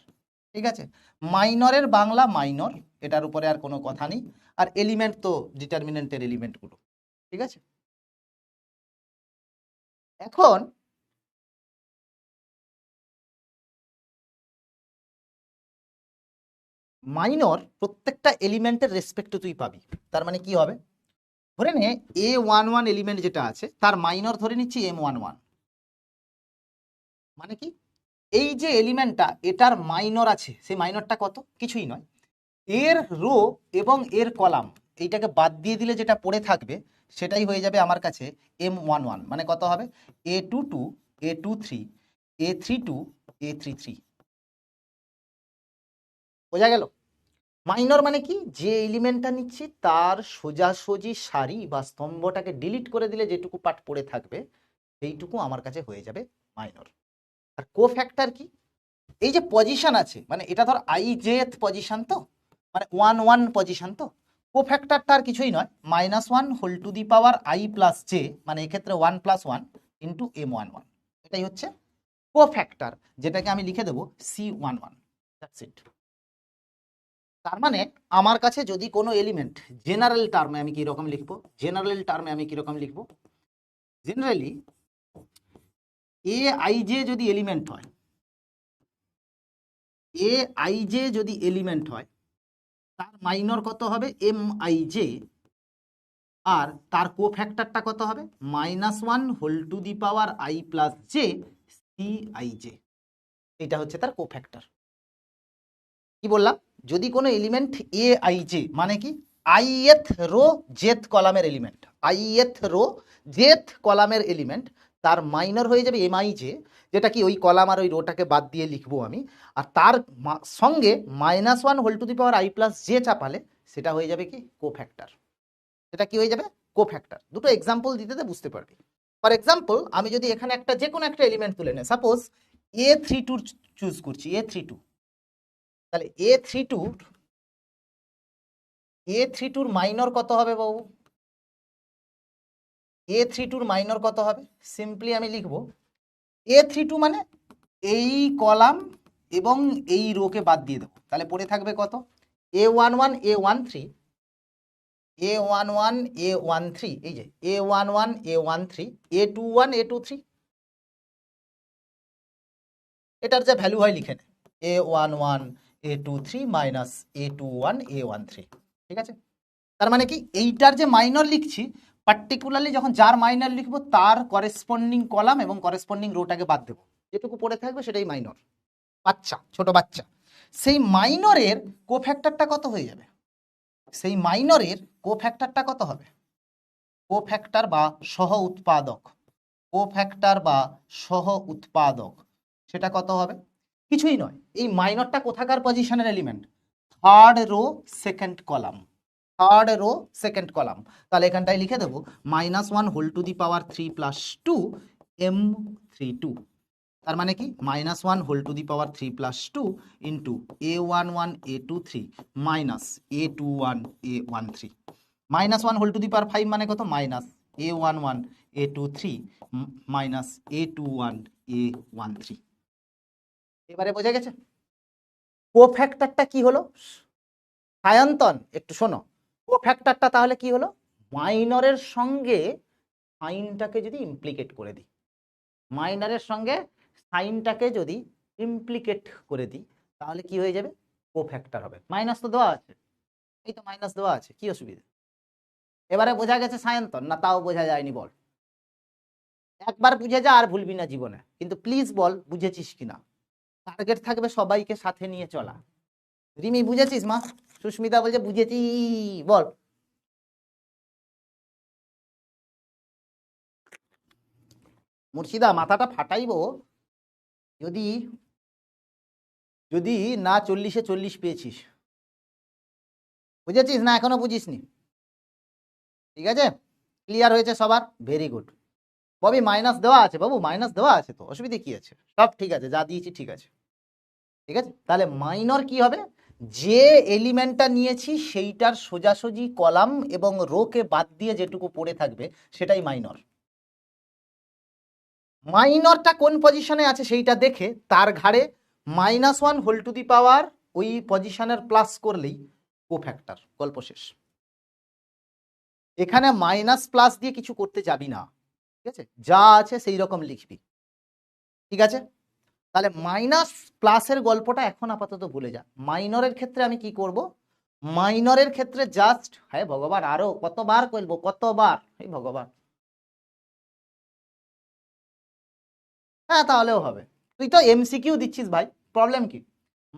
ঠিক আছে? মাইনরের বাংলা মাইনর, এটার উপরে আর কোনো কথা নেই। আর এলিমেন্ট তো ডিটারমিনেন্টের এলিমেন্টগুলো, ঠিক আছে? এখন মাইনর প্রত্যেকটা এলিমেন্টের রেসপেক্টে তুই পাবি। তার মানে কি হবে, ধরে নে A11 এলিমেন্ট যেটা আছে তার মাইনর ধরে নিচ্ছি M11, মানে কি, এই যে এলিমেন্টটা এটার মাইনর আছে, সেই মাইনরটা কত? কিছুই নয়, এর রো এবং এর কলাম এইটাকে বাদ দিয়ে দিলে যেটা পড়ে থাকবে সেটাই হয়ে যাবে আমার কাছে M11, মানে কত হবে? A22, A23, A32, A33। বোঝা গেল? মাইনর মানে কি, যে এলিমেন্টটা নিচ্ছি তার সোজাসুজি সারি বা স্তম্ভটাকে ডিলিট করে দিলে যেটুকু পার্ট পড়ে থাকবে সেইটুকু আমার কাছে হয়ে যাবে মাইনর। আর কোফ্যাক্টর কি, এই যে পজিশন আছে, মানে এটা ধর ijth পজিশন, তো মানে 1 1 পজিশন, তো কোফ্যাক্টরটা আর কিছুই নয়, -1 whole to the power i plus j, মানে এক্ষেত্রে 1 + 1 ইন্টু M11, এটাই হচ্ছে কোফ্যাক্টর, যেটাকে আমি লিখে দেবো C11। That's it. তার মানে আমার কাছে যদি কোনো এলিমেন্ট, জেনারেল টার্মে আমি কিরকম লিখবো, জেনারেলি aij যদি এলিমেন্ট হয়, তার মাইনর কত হবে? Mij, আর তার কোফ্যাক্টরটা কত হবে? -1 whole to the power i plus j Cij। এটা হচ্ছে তার কোফ্যাক্টর। কি বললাম? যদি কোনো এলিমেন্ট aij, মানে কি, ith রো jth কলামের এলিমেন্ট, তার মাইনর হয়ে যাবে Mij, যেটা কি ওই কলাম আর ওই রোটাকে বাদ দিয়ে লিখবো আমি, আর তার সঙ্গে -1 whole to the power i plus j চাপালে সেটা হয়ে যাবে কি? কোফ্যাক্টর। সেটা কি হয়ে যাবে? কোফ্যাক্টর। দুটো এক্সাম্পল দিতে বুঝতে পারবি। ফর এক্সাম্পল, আমি যদি এখানে একটা যে কোনো একটা এলিমেন্ট তুলে নেই, সাপোজ A32 চুজ করছি, A32, তাহলে A32 মাইনর কত হবে বাবু? A32 মাইনর কত হবে? সিম্পলি আমি লিখব A32 মানে এই কলাম এবং এই রোকে বাদ দিয়ে দেবো, তাহলে পড়ে থাকবে কত? A11, A13, A11 A13, এই যে A11 A13 A21 A23, এটার যে ভ্যালু হয় লিখে নে, A11 A23 minus A21 A13, ঠিক আছে। তার মানে কি এইটার যে মাইনর লিখছি, পার্টিকুলারলি যখন যার মাইনর লিখবো তার করেসপন্ডিং কলাম এবং করেসপন্ডিং রোটাকে বাদ দেবো, যেটুকু পড়ে থাকবে সেটাই মাইনর। বাচ্চা, ছোট বাচ্চা, সেই মাইনরের কোফ্যাক্টরটা কত হয়ে যাবে? সেই মাইনরের কোফ্যাক্টরটা কত হবে? কোফ্যাক্টর বা সহ উৎপাদক, কোফ্যাক্টর বা সহ উৎপাদক, সেটা কত হবে? কিছুই নয়, এই মাইনরটা কোথাকার পজিশনের element? Third row second column, third row second column. তাহলে এখানটায় লিখে দেবো -1 whole to the power 3 plus 2 M32। তার মানে কি -1 whole to the power 3 plus 2 into A11 A23 minus A21 A13, -1 whole to the power 5 মানে কত? Minus A11 A23 minus A21 A13। এবারে বোঝা গেছে কোফ্যাক্টরটা কি হলো? সায়ন্তন একটু শোনো, কোফ্যাক্টরটা তাহলে কি হলো? মাইনরের সঙ্গে সাইনটাকে যদি ইমপ্লিকেট করে দিই, মাইনরের সঙ্গে সাইনটাকে যদি ইমপ্লিকেট করে দিই তাহলে কি হয়ে যাবে? কোফ্যাক্টর হবে। মাইনাস তো দেওয়া আছে, এই তো মাইনাস দেওয়া আছে, কি অসুবিধা? এবারে বোঝা গেছে সায়ন্তন, না তাও বোঝা যায়নি? বল, একবার বুঝে যা আর ভুলবি না জীবনে, কিন্তু প্লিজ বল বুঝেছিস কিনা। টার্গেট থাকবে সবাইকে সাথে নিয়ে চলা। রিমি বুঝেছিস? মা সুস্মিতা বলছে বুঝেছি, বল। মুর্শিদা মাথাটা ফাটাইবো যদি যদি না 40-এ 40 পেয়েছিস। বুঝেছিস না এখনো বুঝিসনি? ঠিক আছে, ক্লিয়ার হয়েছে সবার? Very good. ববি মাইনাস দেওয়া আছে, বাবু মাইনাস দেওয়া আছে তো, অসুবিধা কি আছে? সব ঠিক আছে, যা দিয়েছি ঠিক আছে। ঠিক আছে, তাহলে মাইনর কি হবে? যে এলিমেন্টটা নিয়েছি সেইটার সোজাসুজি কলাম এবং রোকে বাদ দিয়ে যেটুকু পড়ে থাকবে সেটাই মাইনর। মাইনরটা কোন পজিশনে আছে সেইটা দেখে তার ঘাড়ে -1 হোল টু দি পাওয়ার ওই পজিশনের প্লাস করলেই কোফ্যাক্টর, গল্প শেষ। এখানে মাইনাস প্লাস দিয়ে কিছু করতে যাবি না, ঠিক আছে, যা আছে সেই রকম লিখবি। ঠিক আছে, তাহলে মাইনাস প্লাসের গল্পটা এখন আপাতত ভুলে যা। মাইনরের ক্ষেত্রে আমি কি করব? মাইনরের ক্ষেত্রে জাস্ট, হ্যাঁ ভগবান আরো কতবার করবো, কতবার, এই ভগবান। হ্যাঁ তাহলেও হবে, তুই তো এমসিকিউ দিচ্ছিস ভাই, প্রবলেম কি?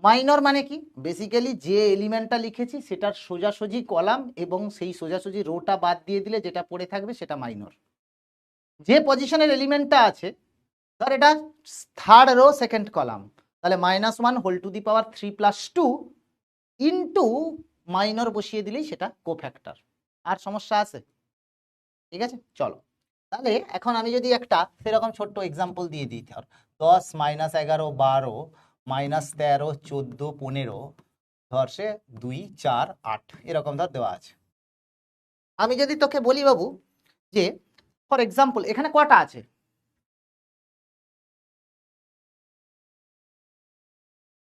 মাইনর মানে কি? বেসিক্যালি যে এলিমেন্টটা লিখেছি সেটার সোজাসুজি কলাম এবং সেই সোজাসুজি রোটা বাদ দিয়ে দিলে যেটা পড়ে থাকবে সেটা মাইনর। যে পজিশনের এলিমেন্টটা আছে, ধর এটা থার্ড রো সেকেন্ড কলাম, তাহলে -1 whole to the power 3 plus 2 into minor বসিয়ে দিলেই সেটা কোফ্যাক্টর। আর সমস্যা আছে? ঠিক আছে, চলো তাহলে এখন আমি যদি একটা সেরকম ছোট্ট এক্সাম্পল দিয়ে দিই, ধর 10 -11 12 -13 14 15, ধর সে 2 4 8 এরকম ধর দেওয়া আছে। আমি যদি তোকে বলি বাবু যে ফর এক্সাম্পল এখানে কটা আছে,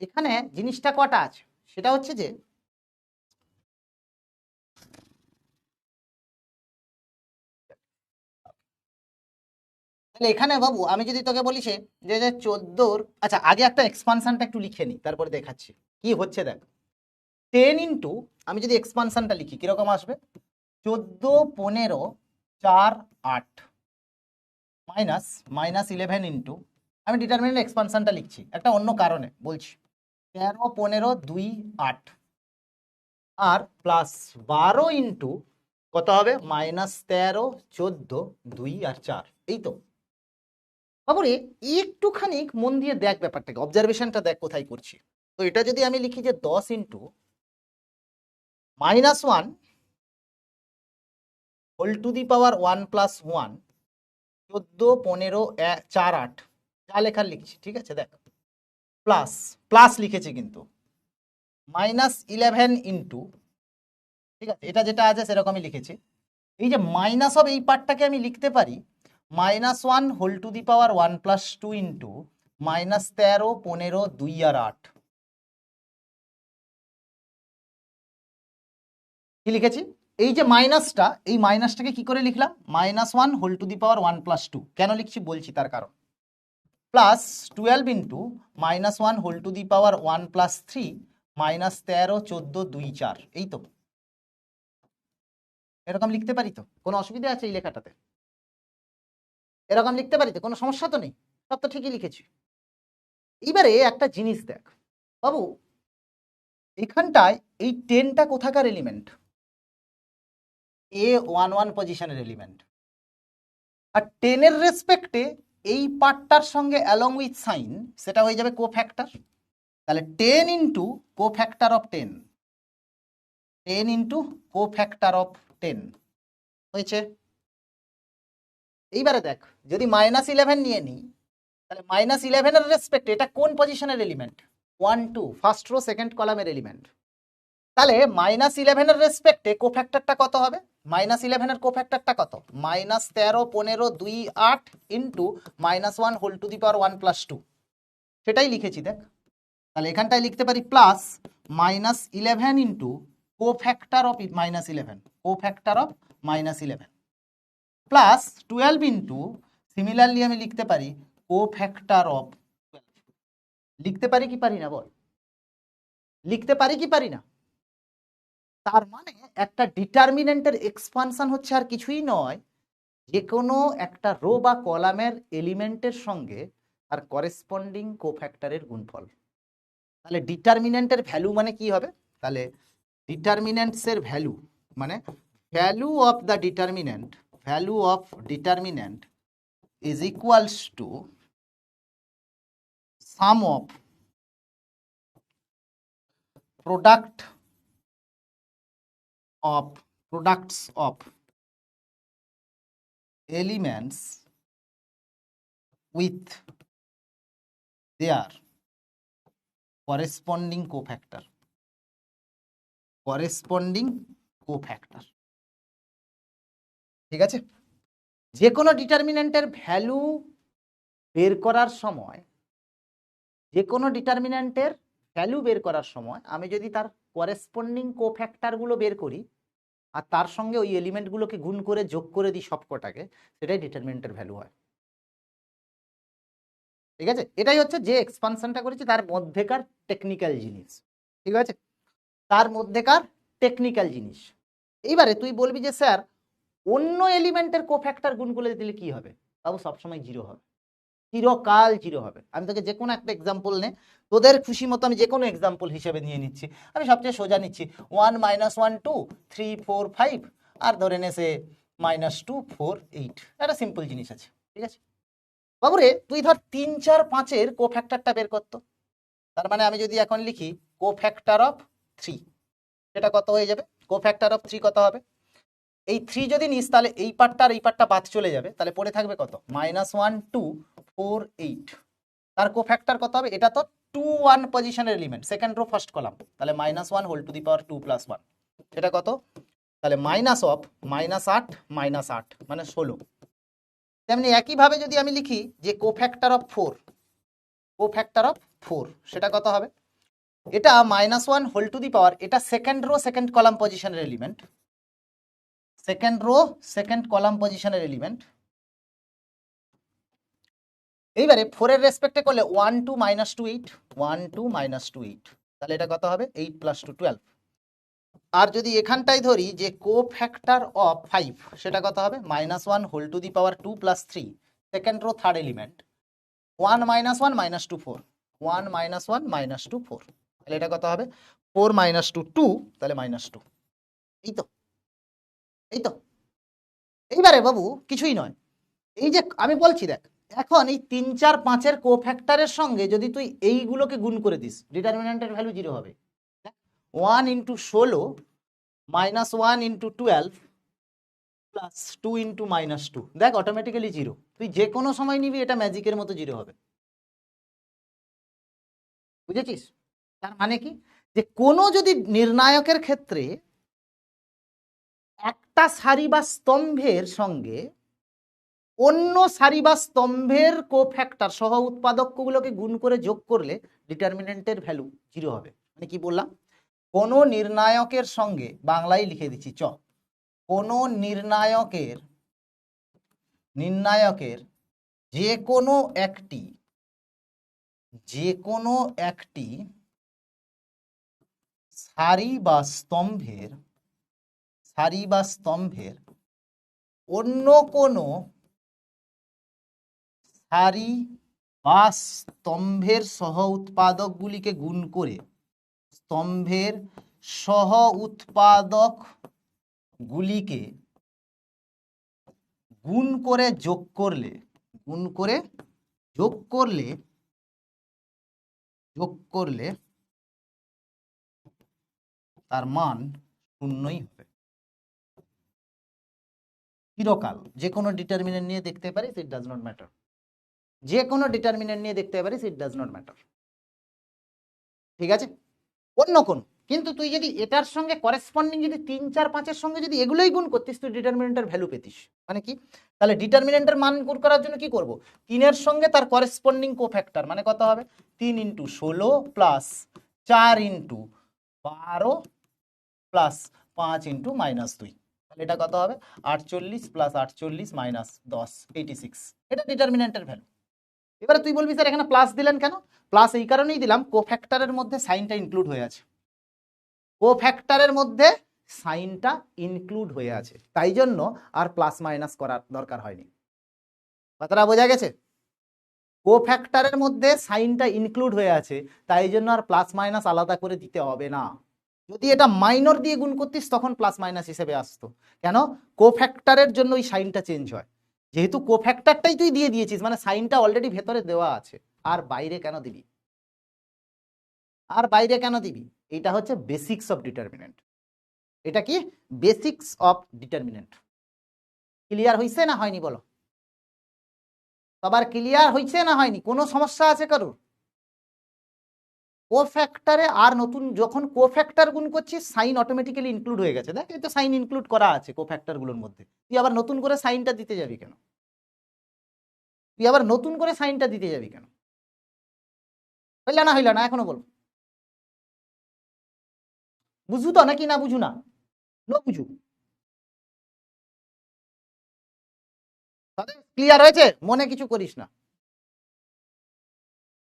এখানে জিনিসটা কটা আছে, সেটা হচ্ছে যে এখানে বাবু আমি যদি তোকে বলি সে যে 14, আচ্ছা আগে একটা এক্সপানশনটা একটু লিখে নি তারপরে দেখাচ্ছি কি হচ্ছে। দেখ 10 ইন্টু, আমি যদি এক্সপানশনটা লিখি কিরকম আসবে? 14 15 4 8 মাইনাস -11 ইন্টু, আমি ডিটারমিনেন্ট এক্সপানশনটা লিখছি একটা অন্য কারণে বলছি, 13 15 2 8 আর প্লাস 12 ইন্টু কত হবে? -13 14 2 আর 4, এই তো। বাবুরে একটুখানি মন দিয়ে দেখ ব্যাপারটাকে, অবজারভেশনটা দেখ কোথায় করছি। তো এটা যদি আমি লিখি যে 10 into -1 whole to the power 1 plus 1 14 15 4 8, যা লেখার লিখছি, ঠিক আছে দেখ, প্লাস প্লাস লিখেছি কিন্তু -11 ইন্টু, ঠিক আছে এটা যেটা আছে সেরকমই লিখেছি। এই যে মাইনাস অফ এই পার্টটাকে আমি লিখতে পারি -1 whole to the power 1 plus 2 into -13 15 2 আর 8, কি লিখেছি? এই যে মাইনাসটা, এই মাইনাসটাকে কি করে লিখলাম? -1 whole to the power 1 plus 2। কেন লিখছি বলছি তার কারণ। Plus 12 into -1 whole to the power 1 plus 3 -13 14 2 4। এই তো এরকম লিখতে পারি তো? কোনো অসুবিধা আছে এই লেখাটাতে? এরকম লিখতে পারি তো? কোনো সমস্যা তো নেই? সব তো ঠিকই লিখেছি। এবারে একটা জিনিস দেখ বাবু, এখানটায় এই 10টা কোথাকার এলিমেন্ট? A11 পজিশনের এলিমেন্ট। আর 10 এর রেসপেক্টে এই পার্টটার সঙ্গে অ্যালং উইথ সাইন সেটা হয়ে যাবে কোফ্যাক্টর। তাহলে 10 into cofactor of 10, 10 into cofactor of 10 হয়েছে। এইবারে দেখ, যদি -11 নিয়ে নিই, তাহলে -11 এর রেসপেক্টে এটা কোন পজিশনের এলিমেন্ট? 1 2 ফার্স্ট রো সেকেন্ড কলামের এলিমেন্ট। তাহলে -11 এর রেসপেক্টে কোফ্যাক্টরটা কত হবে? -11 এর কোফ্যাক্টরটা কত? -13 15 2 8 into -1 whole to the power 1 plus 2। সেটাই লিখেছি দেখ। তাহলে এখানটায় লিখতে পারি plus -11 into cofactor of -11, cofactor of -11 plus 12 into, similarly আমি লিখতে পারি কোফ্যাক্টর অফ 12। লিখতে পারি কি পারি না বল? লিখতে পারি কি পারি না? তার মানে একটা ডিটারমিনেন্টের এক্সপানশন হচ্ছে আর কিছুই নয়, যে কোনো একটা রো বা কলামের এলিমেন্টের সঙ্গে তার করেসপন্ডিং কোফ্যাক্টরের গুণফল। তাহলে ডিটারমিনেন্টের ভ্যালু মানে কি হবে? তাহলে ডিটারমিনেন্টসের ভ্যালু মানে value of the determinant, value of determinant is equals to some of products of elements with their corresponding cofactor, ঠিক আছে? যে কোনো ডিটারমিনেন্টের ভ্যালু বের করার সময়, যে কোনো ডিটারমিনেন্টের ভ্যালু বের করার সময় আমি যদি তার করেসপন্ডিং কোফ্যাক্টরগুলো বের করি আর তার সঙ্গে ওই এলিমেন্টগুলোকে গুণ করে যোগ করে দিই সবকটাকে, সেটাই ডিটারমিনেন্টের ভ্যালু হয়। ঠিক আছে? এটাই হচ্ছে যে এক্সপানশনটা করেছি তার মধ্যেকার টেকনিক্যাল জিনিস। ঠিক আছে? তার মধ্যেকার টেকনিক্যাল জিনিস। এইবারে তুই বলবি যে স্যার অন্য এলিমেন্টের কোফ্যাক্টর গুণ করে দিলে কি হবে? বাবু সবসময় জিরো হবে, চিরকাল জিরো হবে। আমি তোকে যে কোনো একটা এক্সাম্পল নে, তোদের খুশি মতো আমি যে কোনো এক্সাম্পল হিসেবে নিয়ে নিচ্ছি। আমি সবচেয়ে সোজা নিচ্ছি 1 -1 2 3 4 5 আর ধরে নে সে -2 4 8। একটা সিম্পল জিনিস আছে। ঠিক আছে বাবুরে, তুই ধর 3 4 5 এর কোফ্যাক্টরটা বের করতো। তার মানে আমি যদি এখন লিখি কোফ্যাক্টর অফ 3, সেটা কত হয়ে যাবে? কোফ্যাক্টর অফ 3 কত হবে? এই 3 যদি নিস তাহলে এই পার্টটা আর এই পার্টটা বাদ চলে যাবে, তাহলে পড়ে থাকবে কত? -1 2 4 8। তার কোফ্যাক্টর কত হবে? এটা তো 2 1 পজিশনের element, second row first column, তাহলে -1 whole to the power 2 plus 1, সেটা কত? তাহলে মাইনাস অফ -8 -8 মানে 16। তেমনি একইভাবে যদি আমি লিখি যে কোফ্যাক্টর অফ 4, কোফ্যাক্টর অফ 4 সেটা কত হবে? এটা -1 হোল টু দি পাওয়ার, এটা সেকেন্ড রো সেকেন্ড কলাম পজিশনের element, second rho second column পজিশনের এলিমেন্ট। এইবারে 4 এর রেসপেক্টে করলে 1 2 -2 8, 1 2 -2 8, তাহলে এটা কত হবে? 8 + 2 12। আর যদি এখানটাই ধরি যে কোফ্যাক্টর অফ 5, সেটা কত হবে? -1 whole to the power 2 + 3 second row third element, 1 -1 -2 4, 1 -1 -2 4, তাহলে এটা কত হবে? 4 - 2 2, তাহলে -2। এই তো, এই তো। এইবারে বাবু কিছুই নয়, এই যে আমি বলছি দেখ, এখন এই 3 4 5 এর কোফ্যাক্টরের সঙ্গে যদি তুই এইগুলোকে গুণ করে দিস, ডিটারমিনেন্টের ভ্যালু জিরো হবে। 1 × 16 -1 × 12 প্লাস 2 × -2, দেখ অটোমেটিক্যালি জিরো। তুই যে কোনো সময় নিবি, এটা ম্যাজিকের মতো জিরো হবে। বুঝেছিস? তার মানে কি, যে কোনো যদি নির্ণায়কের ক্ষেত্রে একটা সারি বা স্তম্ভের সঙ্গে অন্য সারি বা স্তম্ভের কোফ্যাক্টর সহ উৎপাদকগুলোকে গুণ করে যোগ করলে ডিটারমিনেন্টের ভ্যালু জিরো হবে। মানে কি বললাম? কোনো নির্ণায়কের সঙ্গে, বাংলায় লিখে দিচ্ছি চ, কোনো নির্ণায়কের যে কোনো একটি সারি বা স্তম্ভের অন্য কোনো সারি বা স্তম্ভের সহ উৎপাদকগুলিকে গুণ করে স্তম্ভের সহ উৎপাদকগুলিকে গুণ করে যোগ করলে তার মান শূন্যই হবে। চিরকাল যে কোনো ডিটারমিনেন্ট নিয়ে দেখতে পারিস, ইট ডাজ নট ম্যাটার। যে কোনো ডিটারমিনেন্ট নিয়ে দেখতে পারিস, ইট ডাজ নট ম্যাটার। ঠিক আছে, অন্য কোন, কিন্তু তুই যদি এটার সঙ্গে করেসপন্ডিং যদি 3, 4, 5-এর সঙ্গে যদি এগুলোই গুণ করতিস, তুই ডিটারমিনেন্টের ভ্যালু পেতিস। মানে কি, তাহলে ডিটারমিনেন্টের মান গুণ করার জন্য কি করব, 3-এর সঙ্গে তার করেসপন্ডিং কোফ্যাক্টর, মানে কত হবে 3 × 16 প্লাস 4 × 12 প্লাস 5 × -2, তাহলে এটা কত হবে 48 প্লাস 48 মাইনাস 10, 86। এটা ডিটারমিনেন্টের ভ্যালু। এবারে তুই বলবি স্যার এখানে প্লাস দিলেন কেন? প্লাস এই কারণেই দিলাম, কোফ্যাক্টরের মধ্যে সাইনটা ইনক্লুড হয়ে আছে, তাই জন্য আর প্লাস মাইনাস করার দরকার হয়নি। কথাটা বোঝা গেছে? কোফ্যাক্টরের মধ্যে সাইনটা ইনক্লুড হয়ে আছে, তাই জন্য আর প্লাস মাইনাস আলাদা করে দিতে হবে না। যদি এটা মাইনর দিয়ে গুণ করতিস তখন প্লাস মাইনাস হিসেবে আসতো। কেন? কোফ্যাক্টরের জন্য ওই সাইনটা চেঞ্জ হয়। যেহেতু কোফ্যাক্টরটাই তুই দিয়ে দিয়েছিস, মানে সাইনটা অলরেডি ভেতরে দেওয়া আছে, আর বাইরে কেন দিবি? এটা হচ্ছে বেসিক্স অফ ডিটারমিনেন্ট। এটা কি বেসিক্স অফ ডিটারমিনেন্ট। ক্লিয়ার হইছে না হয়নি বলো? সবার ক্লিয়ার হইছে না হয়নি? কোনো সমস্যা আছে কারোর? কোফ্যাক্টরে আর নতুন যখন কোফ্যাক্টর গুণ করছিস, সাইন অটোমেটিক্যালি ইনক্লুড হয়ে গেছে। দেখ এই তো সাইন ইনক্লুড করা আছে কোফ্যাক্টরগুলোর মধ্যে, তুই আবার নতুন করে সাইনটা দিতে যাবি কেন? হইল না এখনো বল, বুঝু তো নাকি না বুঝু না? বুঝু ক্লিয়ার হয়েছে? মনে কিছু করিস না,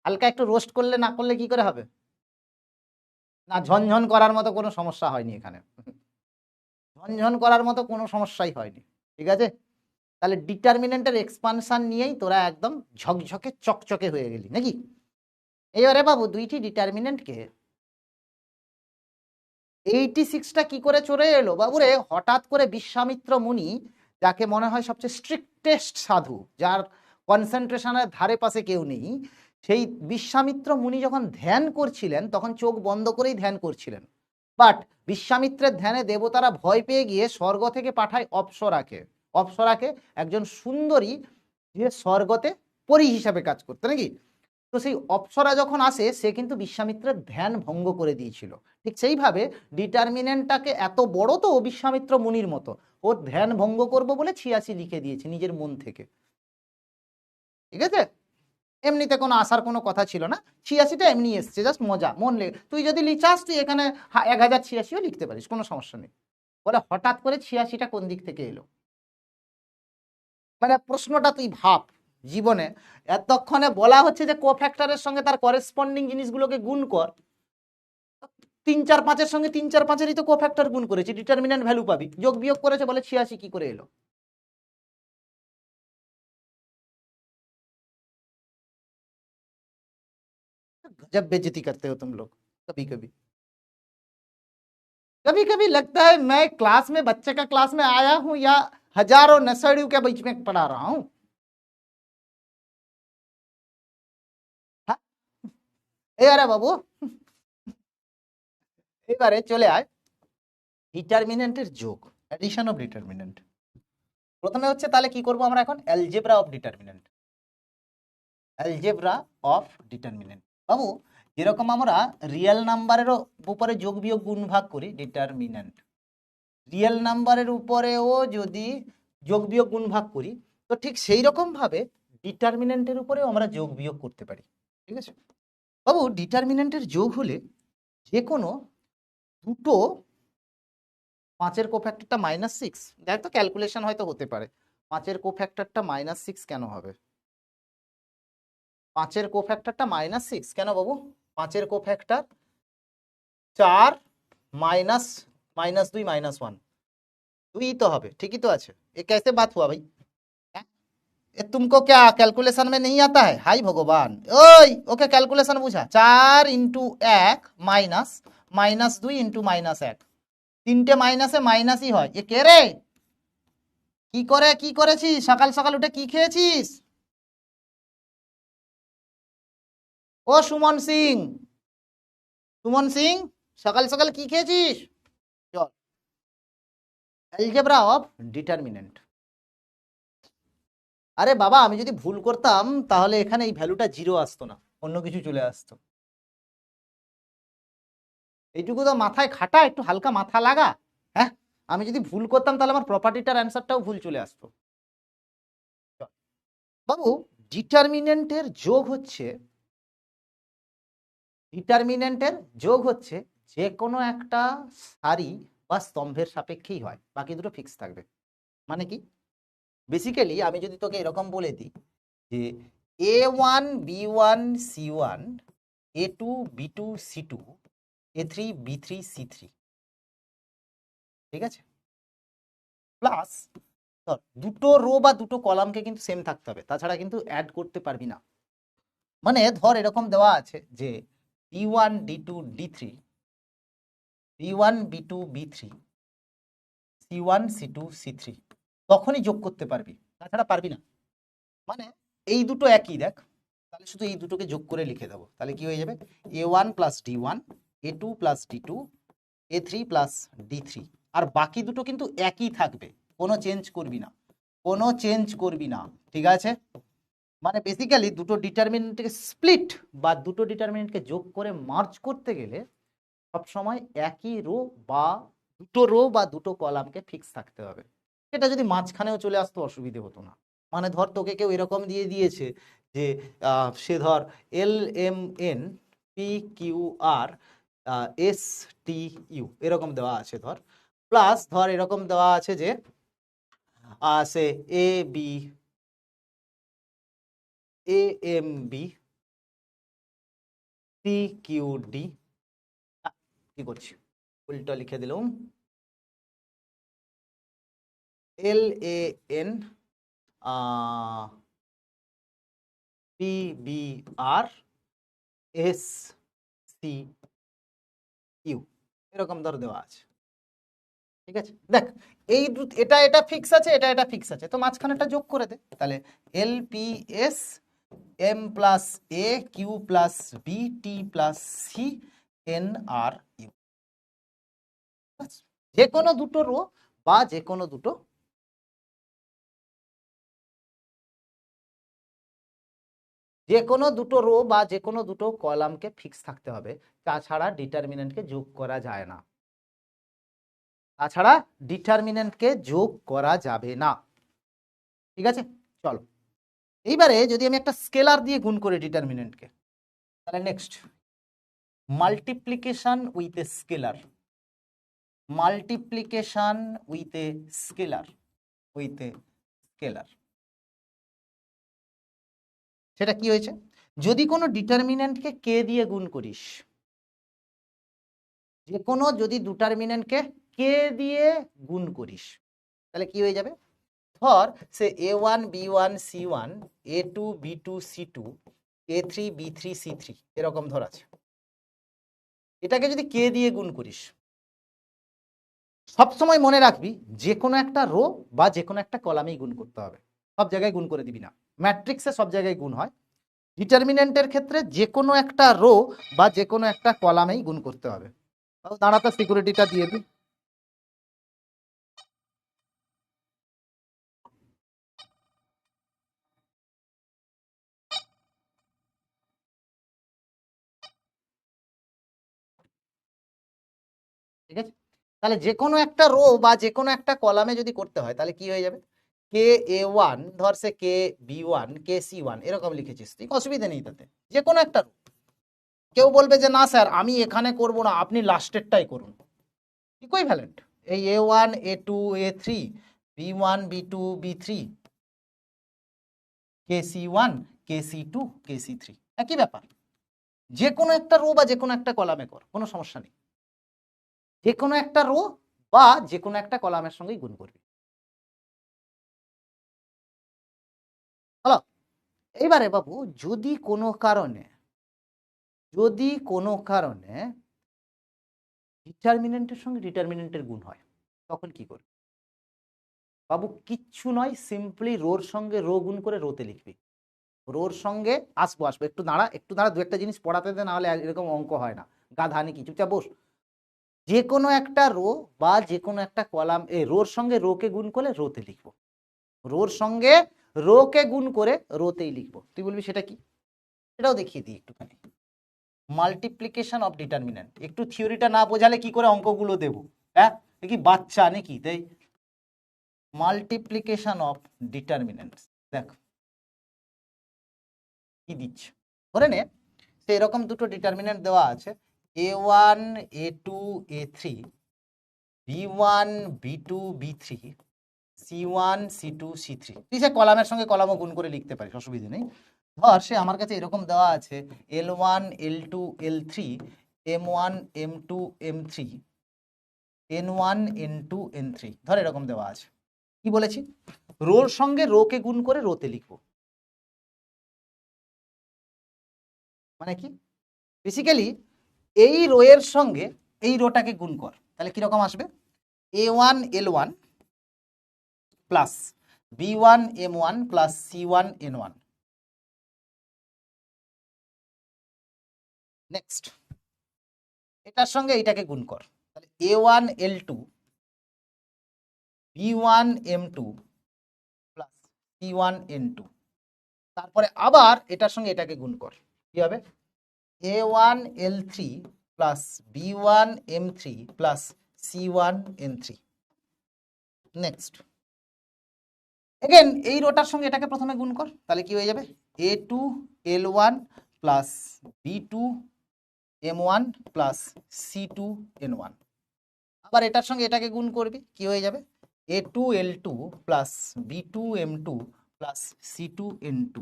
হালকা একটু রোস্ট করলে না করলে কি করে হবে? না, ঝনঝন করার মতো কোনো সমস্যা হয়নি এখানে, ঝনঝন করার মতো কোনো সমস্যাই হয়নি। ঠিক আছে, তাহলে ডিটারমিনেন্টের এক্সপানশন নিয়েই তোরা একদম ঝকঝকে চকচকে হয়ে গেলি নাকি? এবারে বাবু দুইটি ডিটারমিনেন্টকে 86টা কি করে চলে এলো বাবুরে? হঠাৎ করে বিশ্বামিত্র মুনি, যাকে মনে হয় সবচেয়ে স্ট্রিক্টেস্ট সাধু, যার কনসেন্ট্রেশনের ধারে পাশে কেউ নেই, সেই বিশ্বামিত্র মুনি যখন ধ্যান করছিলেন তখন চোখ বন্ধ করেই ধ্যান করছিলেন। বাট বিশ্বামিত্রের ধ্যানে দেবতারা ভয় পেয়ে গিয়ে স্বর্গ থেকে পাঠায় অপ্সরাকে, একজন সুন্দরী যে স্বর্গতে পরী হিসাবে কাজ করতে নাকি। তো সেই অপ্সরা যখন আসে, সে কিন্তু বিশ্বামিত্রের ধ্যান ভঙ্গ করে দিয়েছিল। ঠিক সেইভাবে ডিটারমিনেন্টটাকে এত বড় তো বিশ্বামিত্র মুনির মতো, ওর ধ্যান ভঙ্গ করবো বলে 86 লিখে দিয়েছে নিজের মন থেকে। ঠিক আছে, এমনিতে কোনো আসার কোনো কথা ছিল না, 86টা এমনি এসছে, জাস্ট মজা, মন লেগে। তুই যদি লিচাস তুই এখানে 1086ও লিখতে পারিস, কোনো সমস্যা নেই। বলে হঠাৎ করে 86টা কোন দিক থেকে এলো? মানে প্রশ্নটা তুই ভাব জীবনে, এতক্ষণে বলা হচ্ছে যে কোফ্যাক্টরের সঙ্গে তার করেসপন্ডিং জিনিসগুলোকে গুণ কর, 3, 4, 5-এর সঙ্গে 3, 4, 5-এরই তো কোফ্যাক্টর গুণ করেছি, ডিটারমিনেন্ট ভ্যালু পাবি, যোগ বিয়োগ করেছে, বলে 86 কি করে এলো? गजब बेइज्जती करते हो तुम लोग कभी कभी। कभी कभी लगता है मैं क्लास में बच्चे का क्लास में आया हूं या हजारों नशेड़ियों के बीच में पढ़ा रहा हूं। এবারে বাবু, এবারে চলে আয় ডিটারমিনেন্টের যোগ, অ্যাডিশন অফ ডিটারমিনেন্ট। প্রথমে হচ্ছে তাহলে কি করব আমরা এখন? Algebra of determinant. বাবু যেরকম আমরা রিয়েল নাম্বারের উপরে যোগ বিয়োগ গুণ ভাগ করি, ডিটারমিনেন্ট রিয়েল নাম্বারের উপরেও যদি যোগ বিয়োগ গুণ ভাগ করি, তো ঠিক সেই রকম ভাবে ডিটারমিনেন্টের উপরেও আমরা যোগ বিয়োগ করতে পারি। ঠিক আছে বাবু, ডিটারমিনেন্টের যোগ হলে যে কোনো দুটো 5-এর কোফ্যাক্টরটা -6, দেখ তো ক্যালকুলেশন হয়তো হতে পারে। 5-এর কোফ্যাক্টরটা -6 কেন হবে? 5-এর কোফ্যাক্টরটা -6 কেন বাবু? 5-এর কোফ্যাক্টর 4 माइनस -2 -1 2 ही तो হবে, ঠিকই তো আছে। ये कैसे बात हुआ भाई? ये तुमको क्या कैलकुलेशन में नहीं आता है? हाय भगवान, ओई ओके कैलकुलेशन बुझा। 4 इंटू 1 माइनस -2 इंटू -1, তিনটে মাইনাসে মাইনাসই হয়। এ কে রে? কি করেছিস? সকাল সকাল উঠে কি খেয়েছিস? ও সুমন সিং, সুমন সিং সকাল সকাল কি খেয়েছিস? চল, অ্যালজেব্রা অফ ডিটারমিনেন্ট। আরে বাবা, আমি যদি ভুল করতাম তাহলে এখানে এই ভ্যালুটা 0 আসতো না, অন্য কিছু চলে আসতো। এইটুকু তো মাথায় খাটা, একটু হালকা মাথা লাগা। হ্যাঁ, আমি যদি ভুল করতাম তাহলে আমার প্রপার্টিটার অ্যান্সারটাও ভুল চলে আসতো। বাবু, ডিটারমিনেন্টের যোগ হচ্ছে যে কোনো একটা সারি বা স্তম্ভের সাপেক্ষেই হয়, বাকি দুটো ফিক্স থাকবে। মানে কি? বেসিক্যালি আমি যদি তোকে এরকম বলে দিই যে A1 B1 C1 A2 B2 C2 A3 B3 C3, ঠিক আছে, প্লাস ধর দুটো রো বা দুটো কলামকে কিন্তু সেম থাকতে হবে, তাছাড়া কিন্তু অ্যাড করতে পারবি না। মানে ধর এরকম দেওয়া আছে যে D1 D2 D3 B1 B2 B3 C1 C2 C3, তখনই যোগ করতে পারবি, তাছাড়া পারবি না। মানে এই দুটো একই, দেখ তাহলে শুধু এই দুটোকে যোগ করে লিখে দেবো, তাহলে কি হয়ে যাবে? A1 plus D1 A2 plus D2 A3 plus D3, আর বাকি দুটো কিন্তু একই থাকবে, কোনো চেঞ্জ করবি না, ঠিক আছে? মানে বেসিক্যালি দুটো ডিটারমিনেন্টকে স্প্লিট বা দুটো ডিটারমিনেন্টকে যোগ করে মার্জ করতে গেলে সবসময় একই রো বা দুটো কলামকে ফিক্স থাকতে হবে। সেটা যদি মাঝখানেও চলে আসতো অসুবিধে হতো না। মানে ধর তোকে কেউ এরকম দিয়ে দিয়েছে যে সে ধর LMN PQR STU এরকম দেওয়া আছে ধর, প্লাস ধর এরকম দেওয়া আছে যে সে AMB CQD, কি করছি উল্টো লিখে দিলাম, LAN PBR SCU এরকম ধর দেওয়া আছে, ঠিক আছে? দেখ এই এটা ফিক্স আছে, এটা ফিক্স আছে, তো মাঝখানেটা যোগ করে দে, তাহলে LPS M plus A Q plus B T plus C N R U, যে কোনো দুটো রো বা যে কোনো দুটো কলামকে ফিক্স থাকতে হবে, তাছাড়া ডিটারমিনেন্টকে যোগ করা যায় না, যাবে না, ঠিক আছে? চলো, এইবারে যদি আমি একটা স্কেলার দিয়ে গুণ করি ডিটারমিনেন্টকে, তাহলে next multiplication with a scalar, সেটা কি হয়েছে? যদি কোনো ডিটারমিনেন্টকে কে দিয়ে গুণ করিস, যদি ডিটারমিনেন্টকে কে দিয়ে গুণ করিস, তাহলে কি হয়ে যাবে? ধর সে A1 B1 C1 A2 B2 C2 A3 B3 C3 এরকম ধর আছে, এটাকে যদি কে দিয়ে গুণ করিস, সবসময় মনে রাখবি যে কোনো একটা রো বা যে কোনো একটা কলামেই গুণ করতে হবে, সব জায়গায় গুণ করে দিবি না। ম্যাট্রিক্সে সব জায়গায় গুণ হয়, ডিটারমিনেন্টের ক্ষেত্রে যে কোনো একটা রো বা যে কোনো একটা কলামেই গুণ করতে হবে। দাঁড়াতে সিকিউরিটিটা দিয়ে দিই। ঠিক আছে, তাহলে যে কোনো একটা রো বা যে কোনো একটা কলামে যদি করতে হয় তাহলে কি হয়ে যাবে? কে A1 ধর সে কে B1 কে C1 এরকম লিখেছিস তুই, অসুবিধা নেই তাতে, যে কোনো একটা রো। কেউ বলবে যে না স্যার আমি এখানে করব না, আপনি লাস্টেরটাই করুন, ইকুইভ্যালেন্ট, এই A1 A2 A3 B1 B2 B3 KC1 KC2 KC3 একই ব্যাপার। যে কোনো একটা রো বা যে কোনো একটা কলামে কর, কোনো সমস্যা নেই। যে কোনো একটা রো বা যে কোনো একটা কলামের সঙ্গেই গুণ করবি। হলো? এইবারে বাবু যদি কোনো কারণে ডিটারমিনেন্টের সঙ্গে ডিটারমিনেন্টের গুণ হয় তখন কি করবি বাবু? কিচ্ছু নয়, সিম্পলি রোর সঙ্গে রো গুণ করে রোতে লিখবি। রোর সঙ্গে আসবো একটু দাঁড়া দু একটা জিনিস পড়াতে দে, না হলে এরকম অঙ্ক হয় না। গাধা নাকি, চুপচাপ বস। যে কোনো একটা রো বা যে কোনো একটা কলাম রোর সঙ্গে রোকে গুণ করে রোতে লিখবো। রোর সঙ্গে রোকে গুণ করে রোতেই লিখবো। তুই বলবি সেটা কি? সেটাও দেখিয়ে দিই একটুখানি। Multiplication of determinant. একটু থিওরিটা না বোঝালে কি করে অঙ্কগুলো দেবো? হ্যাঁ, কি বাচ্চা নাকি? তাই মাল্টিপ্লিকেশন অফ ডিটারমিনেন্ট দেখো কি দিচ্ছে। ধরে নে এরকম দুটো ডিটারমিনেন্ট দেওয়া আছে, A1 A2 A3 B1 B2 B3 C1 C2 C3। তুই সে কলামের সঙ্গে কলামও গুণ করে লিখতে পারিস, অসুবিধা নেই। ধর সে আমার কাছে এরকম দেওয়া আছে L1 L2 L3 M1 M2 M3 N1 N2 N3। ধর এরকম দেওয়া আছে। কি বলেছি? রোর সঙ্গে রোকে গুণ করে রোতে লিখবো। মানে কি? বেসিক্যালি এই রো এর সঙ্গে এই রোটাকে গুণ কর, তাহলে কিরকম আসবে? A1 L1 plus B1 M1 plus C1 N1। Next এটার সঙ্গে এইটাকে গুণ কর, তাহলে A1 L2 B1 M2 plus C1 N2। তারপরে আবার এটার সঙ্গে এটাকে গুণ কর, কি হবে? A1 L3 plus B1 M3 plus C1 N3। Next again এই রোটার সঙ্গে এটাকে প্রথমে গুণ কর, তাহলে কি হয়ে যাবে? A2 L1 plus B2 M1 plus C2 N1। আবার এটার সঙ্গে এটাকে গুণ করবি, কি হয়ে যাবে? A2 L2 plus B2 M2 plus C2 N2।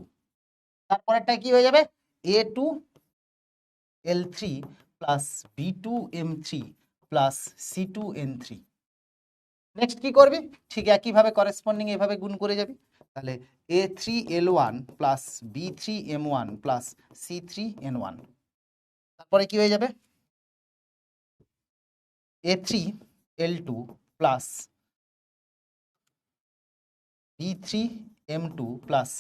তারপরেরটা কি হয়ে যাবে? A2 L3 plus B2 M3 plus C2 N3। Next কি করবি? ঠিক একইভাবে করেসপন্ডিং এভাবে গুণ করে যাবি। তাহলে A3 L1 plus B3 M1 plus C3 N1। তারপরে কি হয়ে যাবে? A3 L2 plus B3 M2 plus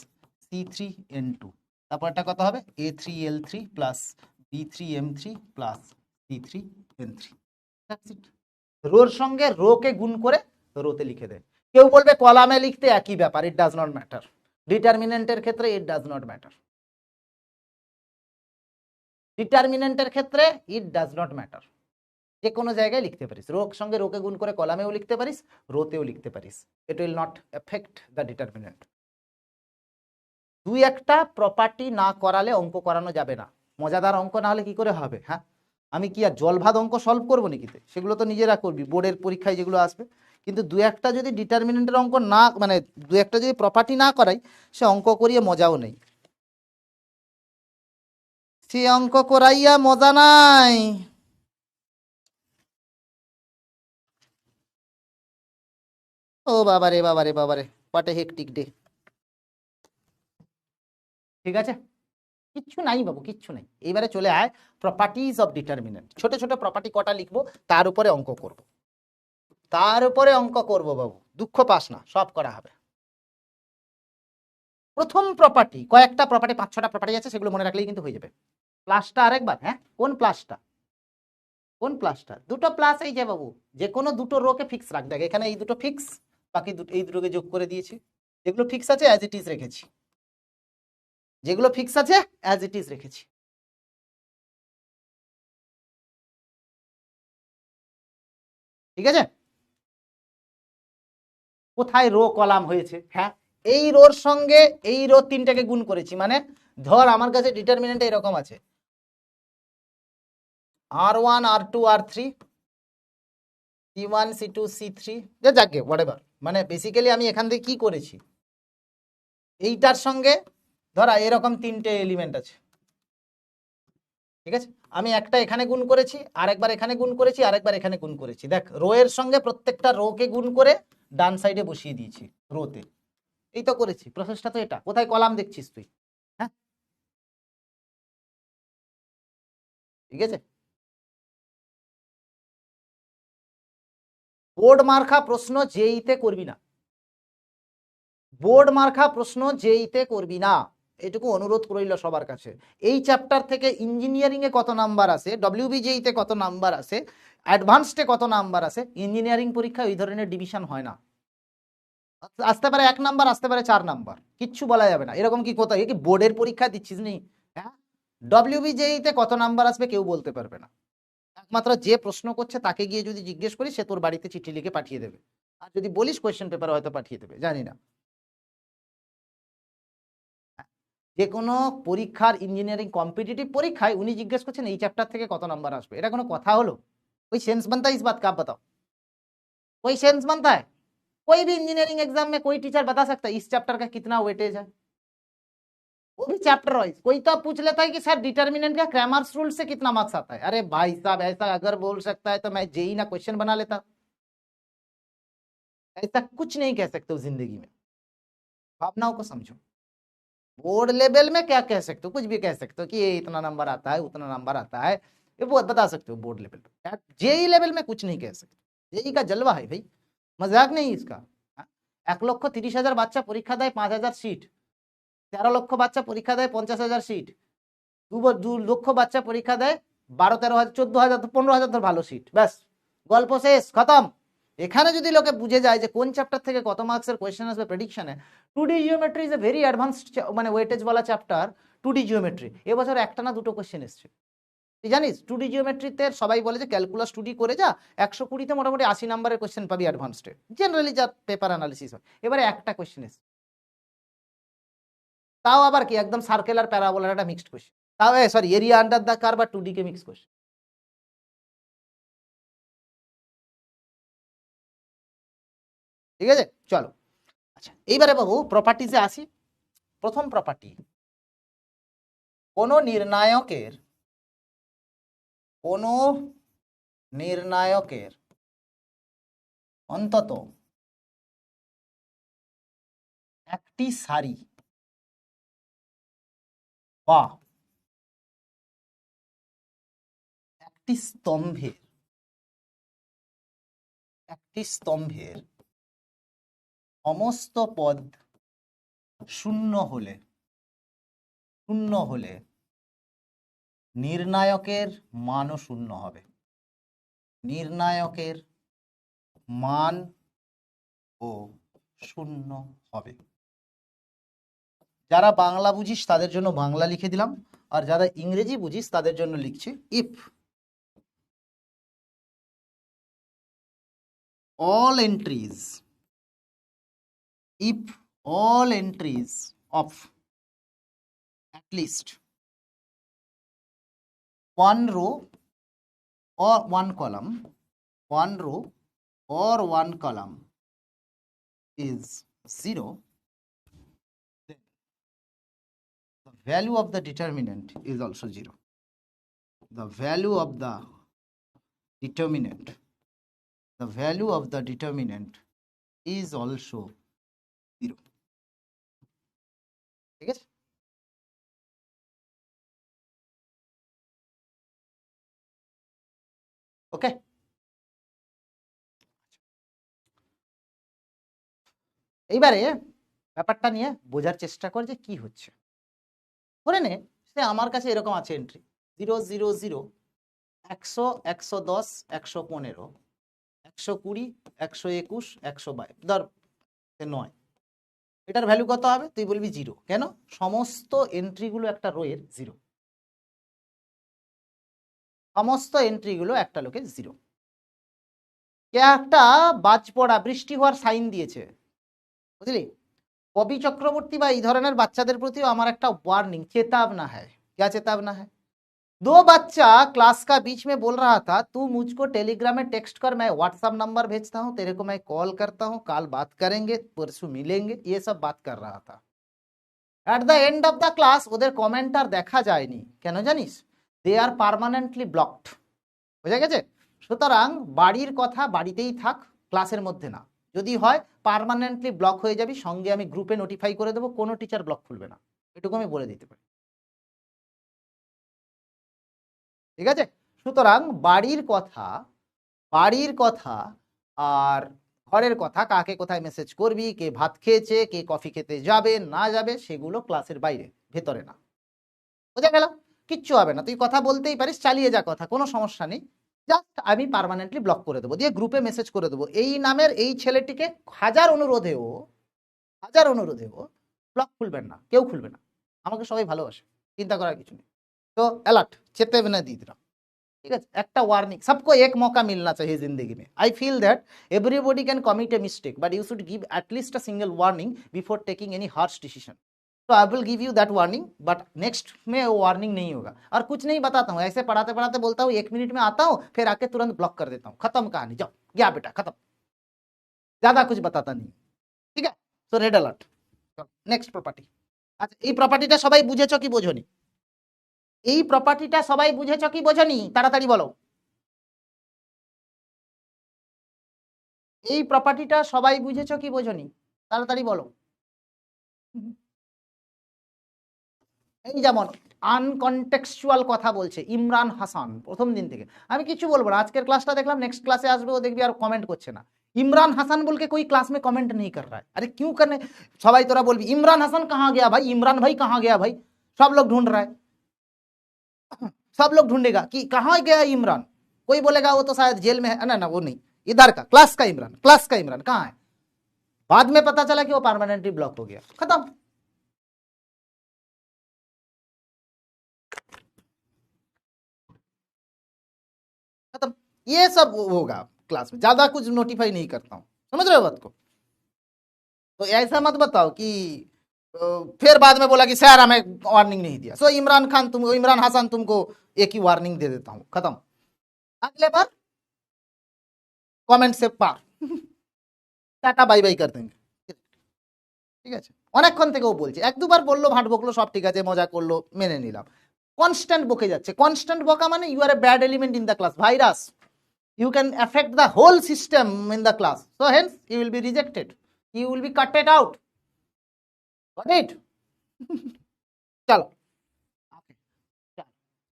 C3 N2। তারপরটা কত হবে? A3 L3 plus B3 M3 plus C3 N3। রোর সঙ্গে রোকে গুণ করে রোতে লিখে দেয়। কেউ বলবে কলামে লিখতে একই ব্যাপার, ইট ডাজ নট ম্যাটার। ডিটারমিনেন্টের ক্ষেত্রে ইট ডাজ নট ম্যাটার। ডিটারমিনেন্টের ক্ষেত্রে ইট ডাজ নট ম্যাটার। যে কোনো জায়গায় লিখতে পারিস, রোর সঙ্গে রোকে গুণ করে কলামেও লিখতে পারিস, রোতেও লিখতে পারিস। It will not effect the determinant. দুই একটা প্রপার্টি না করালে অঙ্ক করানো যাবে না। মজাদার অঙ্ক না হলে কি করে হবে? হ্যাঁ, আমি কি আর জল ভাত অঙ্ক সলভ করবো নাকি? সেগুলো তো নিজেরা করবি বোর্ডের পরীক্ষায় যেগুলো আসবে। কিন্তু দু একটা যদি ডিটারমিনেন্টের অঙ্ক না, মানে দু একটা যদি প্রপার্টি না করাই, সে অঙ্ক করিয়ে মজাও নেই। সে অঙ্ক করাইয়া মজা নাই। ও বাবারে বাবারে বাবারে, হোয়াট এ হেক্টিক ডে। ঠিক আছে, কিচ্ছু নাই বাবু, কিচ্ছু নাই। এইবারে চলে আয় প্রপার্টিজ অফ ডিটারমিনেন্ট। ছোট ছোট প্রপার্টি কটা লিখবো, তার উপরে অঙ্ক করব, তার উপরে অঙ্ক করব বাবু, দুঃখ পাস না, সব করা হবে। প্রথম প্রপার্টি, কয়েকটা প্রপার্টি, 5-6টা প্রপার্টি আছে, সেগুলো মনে রাখলেই কিন্তু হয়ে যাবে। প্লাসটা আরেকবার, হ্যাঁ কোন প্লাসটা? কোন প্লাসটা? দুটো প্লাস এই যে বাবু, যে কোনো দুটো রোকে ফিক্স রাখ। দেখ এখানে এই দুটো ফিক্স, বাকি এই দুটোকে যোগ করে দিয়েছি। যেগুলো ফিক্স আছে অ্যাজ ইট ইজ রেখেছি, যেগুলো ফিক্স আছে অ্যাজ ইট ইজ রেখেছি। ঠিক আছে? কোথায় রো কলাম হয়েছে? হ্যাঁ, এই রোর সঙ্গে এই রো তিনটাকে গুণ করেছি। মানে ধর আমার কাছে ডিটারমিনেন্ট এরকম আছে, R1 R2 R3 C1 C2 C3 যে যাকে হোয়াটএভার, মানে বেসিক্যালি আমি এখান থেকে কি করেছি, এইটার সঙ্গে ধরা এরকম তিনটে এলিমেন্ট আছে, ঠিক আছে, আমি একটা এখানে গুণ করেছি, আরেকবার এখানে গুণ করেছি, আরেকবার এখানে গুণ করেছি। দেখ রো এর সঙ্গে প্রত্যেকটা রো কে গুণ করে ডান সাইডে বসিয়ে দিয়েছি রোতে, এই তো করেছি, প্রসেসটা তো এটা। কোথায় কলাম দেখছিস তুই? হ্যাঁ, ঠিক আছে। বোর্ড মার্কা প্রশ্ন জেইতে করবি না, বোর্ড মার্কা প্রশ্ন জেইতে করবি না, এটুকু অনুরোধ করিল সবার কাছে। এই চ্যাপ্টার থেকে ইঞ্জিনিয়ারিং এ কত নাম্বার আসে, ডব্লিউবিজেই তে কত নাম্বার আসে, অ্যাডভান্সডে কত নাম্বার আসে, ইঞ্জিনিয়ারিং পরীক্ষায় ওই ধরনের ডিভিশন হয় না। আসতে পারে 1 নাম্বার, আসতে পারে 4 নাম্বার, কিচ্ছু বলা যাবে না। এরকম কি কোথায় কি বোর্ডের পরীক্ষা দিচ্ছিস নি? হ্যাঁ, ডব্লিউবিজেই তে কত নাম্বার আসবে কেউ বলতে পারবে না। একমাত্র যে প্রশ্ন করছে তাকে গিয়ে যদি জিজ্ঞেস করি, সে তোর বাড়িতে চিঠি লিখে পাঠিয়ে দেবে, আর যদি বলিস কোয়েশ্চেন পেপার হয়তো পাঠিয়ে দেবে, জানি না। যে কোনো পরীক্ষার, ইঞ্জিনিয়ারিং কম্পিটিটিভ পরীক্ষায় উনি জিজ্ঞেস করছেন এই চ্যাপ্টার থেকে কত নাম্বার আসবে, এটা কোনো কথা হলো? कोई सेंस बनता है इस बात का? आप बताओ, कोई सेंस बनता है? कोई भी इंजीनियरिंग एग्जाम में कोई टीचर बता सकता है इस चैप्टर का कितना वेटेज है, वो भी चैप्टर वाइज। कोई तो पूछ लेता है कि सर डिटर्मिनेंट का क्रैमर्स रूल से कितना मार्क्स आता है। अरे भाई साहब, ऐसा अगर बोल सकता है तो मैं जेई ना क्वेश्चन बना लेता। ऐसा कुछ नहीं कह सकते हो जिंदगी में, भावनाओं को समझो। बोर्ड लेवल में क्या कह सकते हो, कुछ भी कह सकते हो कि ये इतना नंबर आता है, उतना नंबर आता है, ये बहुत बता सकते हो बोर्ड लेवल पे। जेई लेवल में कुछ नहीं कह सकते। जेई का जलवा है भाई, मजाक नहीं इसका। 1,30,000 বাচ্চা পরীক্ষা দেয়, 5,000 সিট। 13 লক্ষ বাচ্চা পরীক্ষা দেয়, 50,000 সিট। 2 লক্ষ বাচ্চা পরীক্ষা দেয়, 12-13,000 14,000 15,000 ধর ভালো সিট, ব্যাস গল্প শেষ, খতম। এখানে যদি লোকে বুঝে যায় যে কোন চ্যাপ্টার থেকে কত মার্কসের কোয়েশ্চেন আসবে প্রেডিকশনে। 2D geometry is a very advanced মানে ওয়েটেজ वाला চ্যাপ্টার। 2D জিওমেট্রি এবছর একটা না দুটো কোয়েশ্চেন এসছে, তুই জানিস? 2D জিওমেট্রিতে সবাই বলে যে ক্যালকুলাস 2D করে যা, 120তে মোটামুটি 80 নাম্বারের কোয়েশ্চেন পাবি অ্যাডভান্সডে, জেনারেলি যা পেপার অ্যানালিসিস হয়। এবারে একটা কোয়েশ্চেন এসছে, তাও আবার কি একদম সার্কেলার প্যারাবোলার একটা মিক্সড কোয়েশ্চেন, তাও sorry area under the curve বা 2D কে মিক্স কোয়েশ্চেন। ঠিক আছে, চলো। আচ্ছা, এইবারে বাবু প্রপার্টিজে আসি। প্রথম প্রপার্টি, কোন নির্ণায়কের অন্তত একটি সারি বা একটি স্তম্ভের সমস্ত পদ শূন্য হলে নির্ণায়কের মানও শূন্য হবে। নির্ণায়কের মান ও শূন্য হবে। যারা বাংলা বুঝিস তাদের জন্য বাংলা লিখে দিলাম, আর যারা ইংরেজি বুঝিস তাদের জন্য লিখছি if all entries of at least one row or one column is 0, then the value of the determinant is also 0. The value of the determinant is also 0. ঠিক আছে, ওকে। এইবারে ব্যাপারটা নিয়ে বোঝার চেষ্টা কর যে কি হচ্ছে। ধরে নে সে আমার কাছে এরকম আছে এন্ট্রি 0 0 0 100 110 115 120 121 122, ধর 9, এটার ভ্যালু কত হবে? তুই বলবি 0। কেন? সমস্ত এন্ট্রিগুলো একটা রোয়ের 0, সমস্ত এন্ট্রিগুলো একটা লোকের 0। কে একটা বাজ পড়া বৃষ্টি হওয়ার সাইন দিয়েছে, বুঝলি? কবি চক্রবর্তী বা এই ধরনের বাচ্চাদের প্রতিও আমার একটা ওয়ার্নিং, চেতাবনা হ্যায়। क्या चेतावना है? दो बच्चा क्लास का बीच में बोल रहा था तू मुझको टेलीग्राम में टेक्स्ट कर, मैं व्हाट्सएप नंबर भेजता हूँ, तेरे को मैं कॉल करता हूँ, कल बात करेंगे, परसों मिलेंगे, ये सब बात कर रहा था। At the end of the class ওদের কমেন্ট আর দেখা যায়নি, কেন জানিস? দে আর পার্মানেন্টলি ব্লকড। বুঝা গেছে? সুতরাং বাড়ির কথা বাড়িতেই থাক, ক্লাসের মধ্যে না। যদি হয় পার্মানেন্টলি ব্লক হয়ে যাবি, সঙ্গে আমি গ্রুপে নোটিফাই করে দেবো, কোনো টিচার ব্লক খুলবে না, এটুকু আমি বলে দিতে পারি। ঠিক আছে? সুতরাং বাড়ির কথা আর ঘরের কথা, কাকে কোথায় মেসেজ করবি, কে ভাত খেয়েছে, কে কফি খেতে যাবে না যাবে, সেগুলো ক্লাসের বাইরে, ভেতরে না। বোঝা গেল? কিচ্ছু হবে না, তুই কথা বলতেই পারিস, চালিয়ে যা কথা, কোনো সমস্যা নেই। জাস্ট আমি পার্মানেন্টলি ব্লক করে দেবো, দিয়ে গ্রুপে মেসেজ করে দেবো এই নামের এই ছেলেটিকে হাজার অনুরোধেও ব্লক খুলবেন না, কেউ খুলবে না, আমাকে সবাই ভালোবাসে, চিন্তা করার কিছু নেই। तो अलर्ट चेतावनी দিয়ে দিলাম। ঠিক আছে? একটা ওয়ার্নিং, सबको एक मौका मिलना चाहिए जिंदगी में। I feel that everybody can commit a mistake but you should give at least a single warning before taking any harsh decision. तो I will give you that warning, but next में वो वार्निंग नहीं होगा। और कुछ नहीं बताता हूँ, ऐसे पढ़ाते पढ़ाते बोलता हूँ 1 मिनट में आता हूँ, फिर आके तुरंत ब्लॉक कर देता हूँ, खत्म कहानी, जाओ गया बेटा, खत्म, ज्यादा कुछ बताता नहीं। ठीक है? तो रेड अलर्ट। Next property. আচ্ছা, এই প্রপার্টিটা সবাই বুঝেছো কি বোঝোনি? এই প্রপার্টিটা সবাই বুঝেছো কি বোঝোনি? তাড়াতাড়ি বলো। এই প্রপার্টিটা সবাই বুঝেছো কি বোঝোনি? তাড়াতাড়ি বলো। এই যেমন আনকনটেক্সচুয়াল কথা বলছে ইমরান হাসান প্রথম দিন থেকে, আমি কিছু বলবো না, আজকের ক্লাসটা দেখলাম, নেক্সট ক্লাসে আসবে ও দেখবি আর কমেন্ট করছে না। इमरान हसन बोल के कोई क्लास में कमेंट नहीं कर रहा है, अरे क्यों करने? सबाई तोरा बोल इमरान हसन कहाँ गया भाई, इमरान भाई कहाँ गया भाई, सब लोग ढूंढ रहा है, सब लोग ढूंढेगा कि कहाँ गया इमरान। कोई बोलेगा वो तो शायद जेल में है, ना ना वो नहीं, इधर का क्लास का इमरान कहाँ है? बाद में पता चला कि वो परमानेंटली ब्लॉक हो गया, खत्म। खत्म, ये सब होगा क्लास में, ज्यादा कुछ नोटिफाई नहीं करता हूँ, समझ रहे हो बात को? तो ऐसा मत बताओ कि फिर बाद में बोला कि सर हमें वार्निंग नहीं दिया। सो इमरान हसन तुमको एक ही वार्निंग दे देता हूँ, खत्म। अगले बार कमेंट से पार টাটা বাই বাই कर देंगे। ঠিক আছে? অনেকক্ষণ থেকে ও বলছে, এক দুবার বললো, ভাট বকলো, সব ঠিক আছে, মজা করলো, মেনে নিলাম। কনস্ট্যান্ট বকে যাচ্ছে, কনস্ট্যান্ট বকা মানে you are a bad element in the class, virus, you can affect the whole system in the class, so hence you will be rejected, you will be cutted out, got it? চলো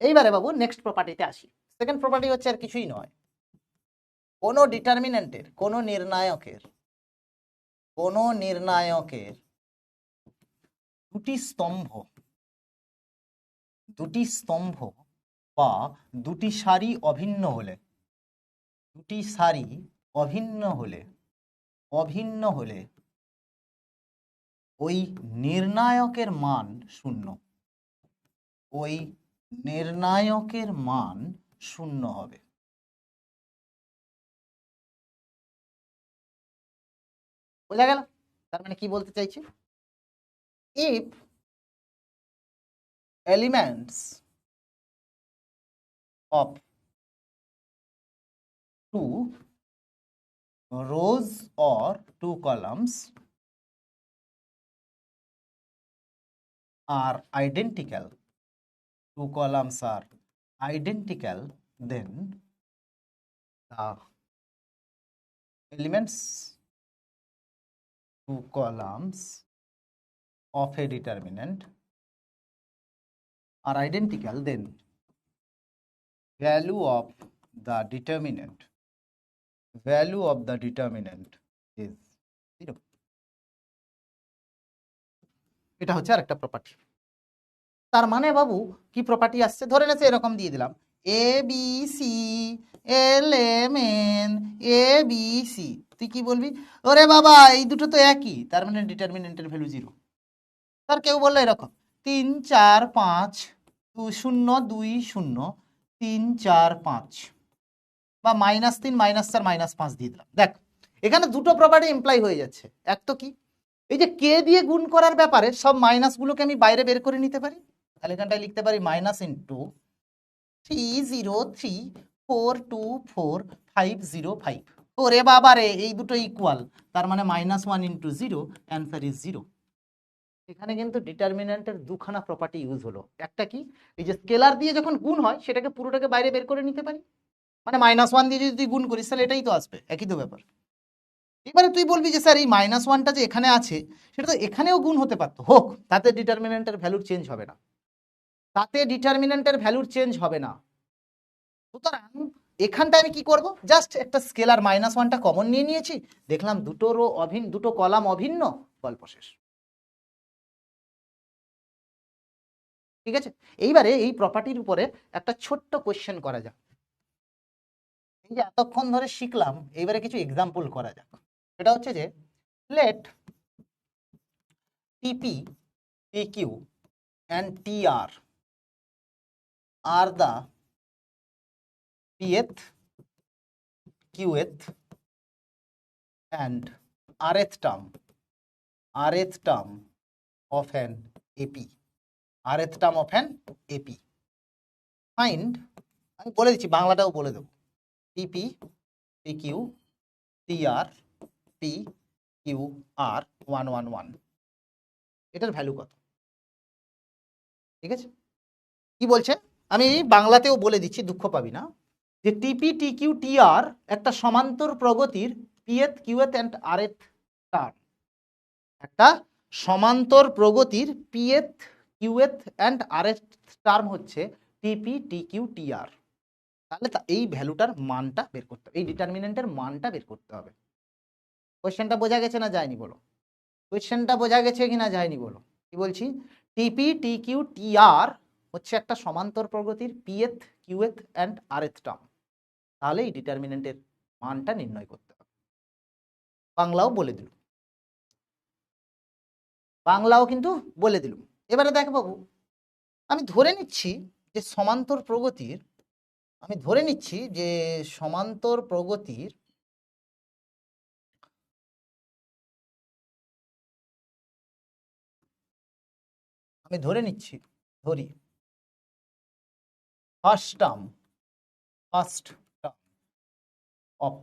এইবারে বাবু নেক্সট প্রপার্টিতে আসি। সেকেন্ড প্রপার্টি হচ্ছে আর কিছুই নয়, কোন ডিটারমিনেন্টের, কোন নির্ণায়কের দুটি স্তম্ভ বা দুটি সারি অভিন্ন হলে ওই নির্ণায়কের মান শূন্য হবে। বোঝা গেল? তার মানে কি বলতে চাইছি? If elements of 2 rows or 2 columns are identical, then the elements 2 columns of a determinant are identical, then value of the determinant is 0। এটা হচ্ছে আরেকটা প্রপার্টি। তার মানে বাবু কি প্রপার্টি আসছে, ধরে নেছে এরকম দিয়ে দিলাম A B C এলএমএন A B C, তুই কি বলবি? ওরে বাবা এই দুটো তো একই, তার মানে ডিটারমিনেন্টের ভ্যালু 0। তার কেউ বললো এরকম 3 4 5 0 2 0 3 4 5 বা -3 -4 -5 দিয়ে দিলাম। দেখ এখানে দুটো প্রপার্টি এমপ্লয় হয়ে যাচ্ছে। এক তো কি, এই যে কে দিয়ে গুণ করার ব্যাপারে সব মাইনাস গুলোকে আমি বাইরে বের করে নিতে পারি, তাহলে এখানটায় লিখতে পারি মাইনাস ইন্টু 303424505। ওরে বাবা রে, এই দুটো ইকুয়াল, তার মানে -1 ইন্টু 0, অ্যান্সার ইজ 0। এখানে কিন্তু ডিটারমিন্যান্টের দুখানা প্রপার্টি ইউজ হলো। একটা কি, এই যে স্কেলার দিয়ে যখন গুণ হয় সেটাকে পুরোটাকে বাইরে বের করে নিতে পারি, মানে -1 দিয়ে যদি তুই গুণ করিস তাহলে এটাই তো আসবে, একই তো ব্যাপার। এবারে তুই বলবি যে স্যার এই -1টা যে এখানে আছে সেটা তো এখানেও গুণ হতে পারতো, হোক, তাতে ডিটারমিন্যান্টের ভ্যালুর চেঞ্জ হবে না, তাতে ডিটারমিন্যান্টের ভ্যালুর চেঞ্জ হবে না। সুতরাং এখানটা আমি কি করব, জাস্ট একটা স্কেলার -1টা কমন নিয়ে নিয়েছি, দেখলাম দুটো রো অভিন্ন, দুটো কলাম অভিন্ন, গল্প শেষ। ঠিক আছে, এইবারে এই প্রপার্টির উপরে একটা ছোট্ট কোশ্চেন করা যাক। এই যে এতক্ষণ ধরে শিখলাম, এইবারে কিছু এক্সাম্পল করা যাক। সেটা হচ্ছে যে লেট টিপি, PQ and TR are the pth, qth and rth term of an AP, rth term of an AP. Find, আমি বলে দিচ্ছি, বাংলাটাও বলে দেবো, TP, PQ, TR, PQR 111, এটার ভ্যালু কত? ঠিক আছে, কি বলছে আমি বাংলাতেও বলে দিচ্ছি, দুঃখ পাবি না, যে টিপি, টিকিউ, টিআর একটা সমান্তর প্রগতির পিএথ, কিউএথ অ্যান্ড আরএথ টার্ম, একটা সমান্তর প্রগতির পিএথ, কিউএথ অ্যান্ড আরএথ টার্ম হচ্ছে টিপি, টিকিউ, টিআর। তাহলে এই ভ্যালুটার মানটা বের করতে হবে, এই ডিটারমিনেন্টের মানটা বের করতে হবে। কোয়েশ্চেনটা বোঝা গেছে না যায়নি বলো? কোয়েশ্চেনটা বোঝা গেছে কিনা যায়নি বলো? কি বলছি, টিপি, টিকিউ, টিআর হচ্ছে একটা সমান্তর প্রগতির পিএথ, কিউএথ অ্যান্ড আরএথ টার্ম, তাহলে এই ডিটারমিনেন্টের মানটা নির্ণয় করতে হবে। বাংলাও বলে দিল, বাংলাও কিন্তু বলে দিল। এবারে দেখ বাবু, আমি ধরে নিচ্ছি যে সমান্তর প্রগতির, আমি ধরে নিচ্ছি যে সমান্তর প্রগতির আমি ধরে নিচ্ছি, ধরি first term of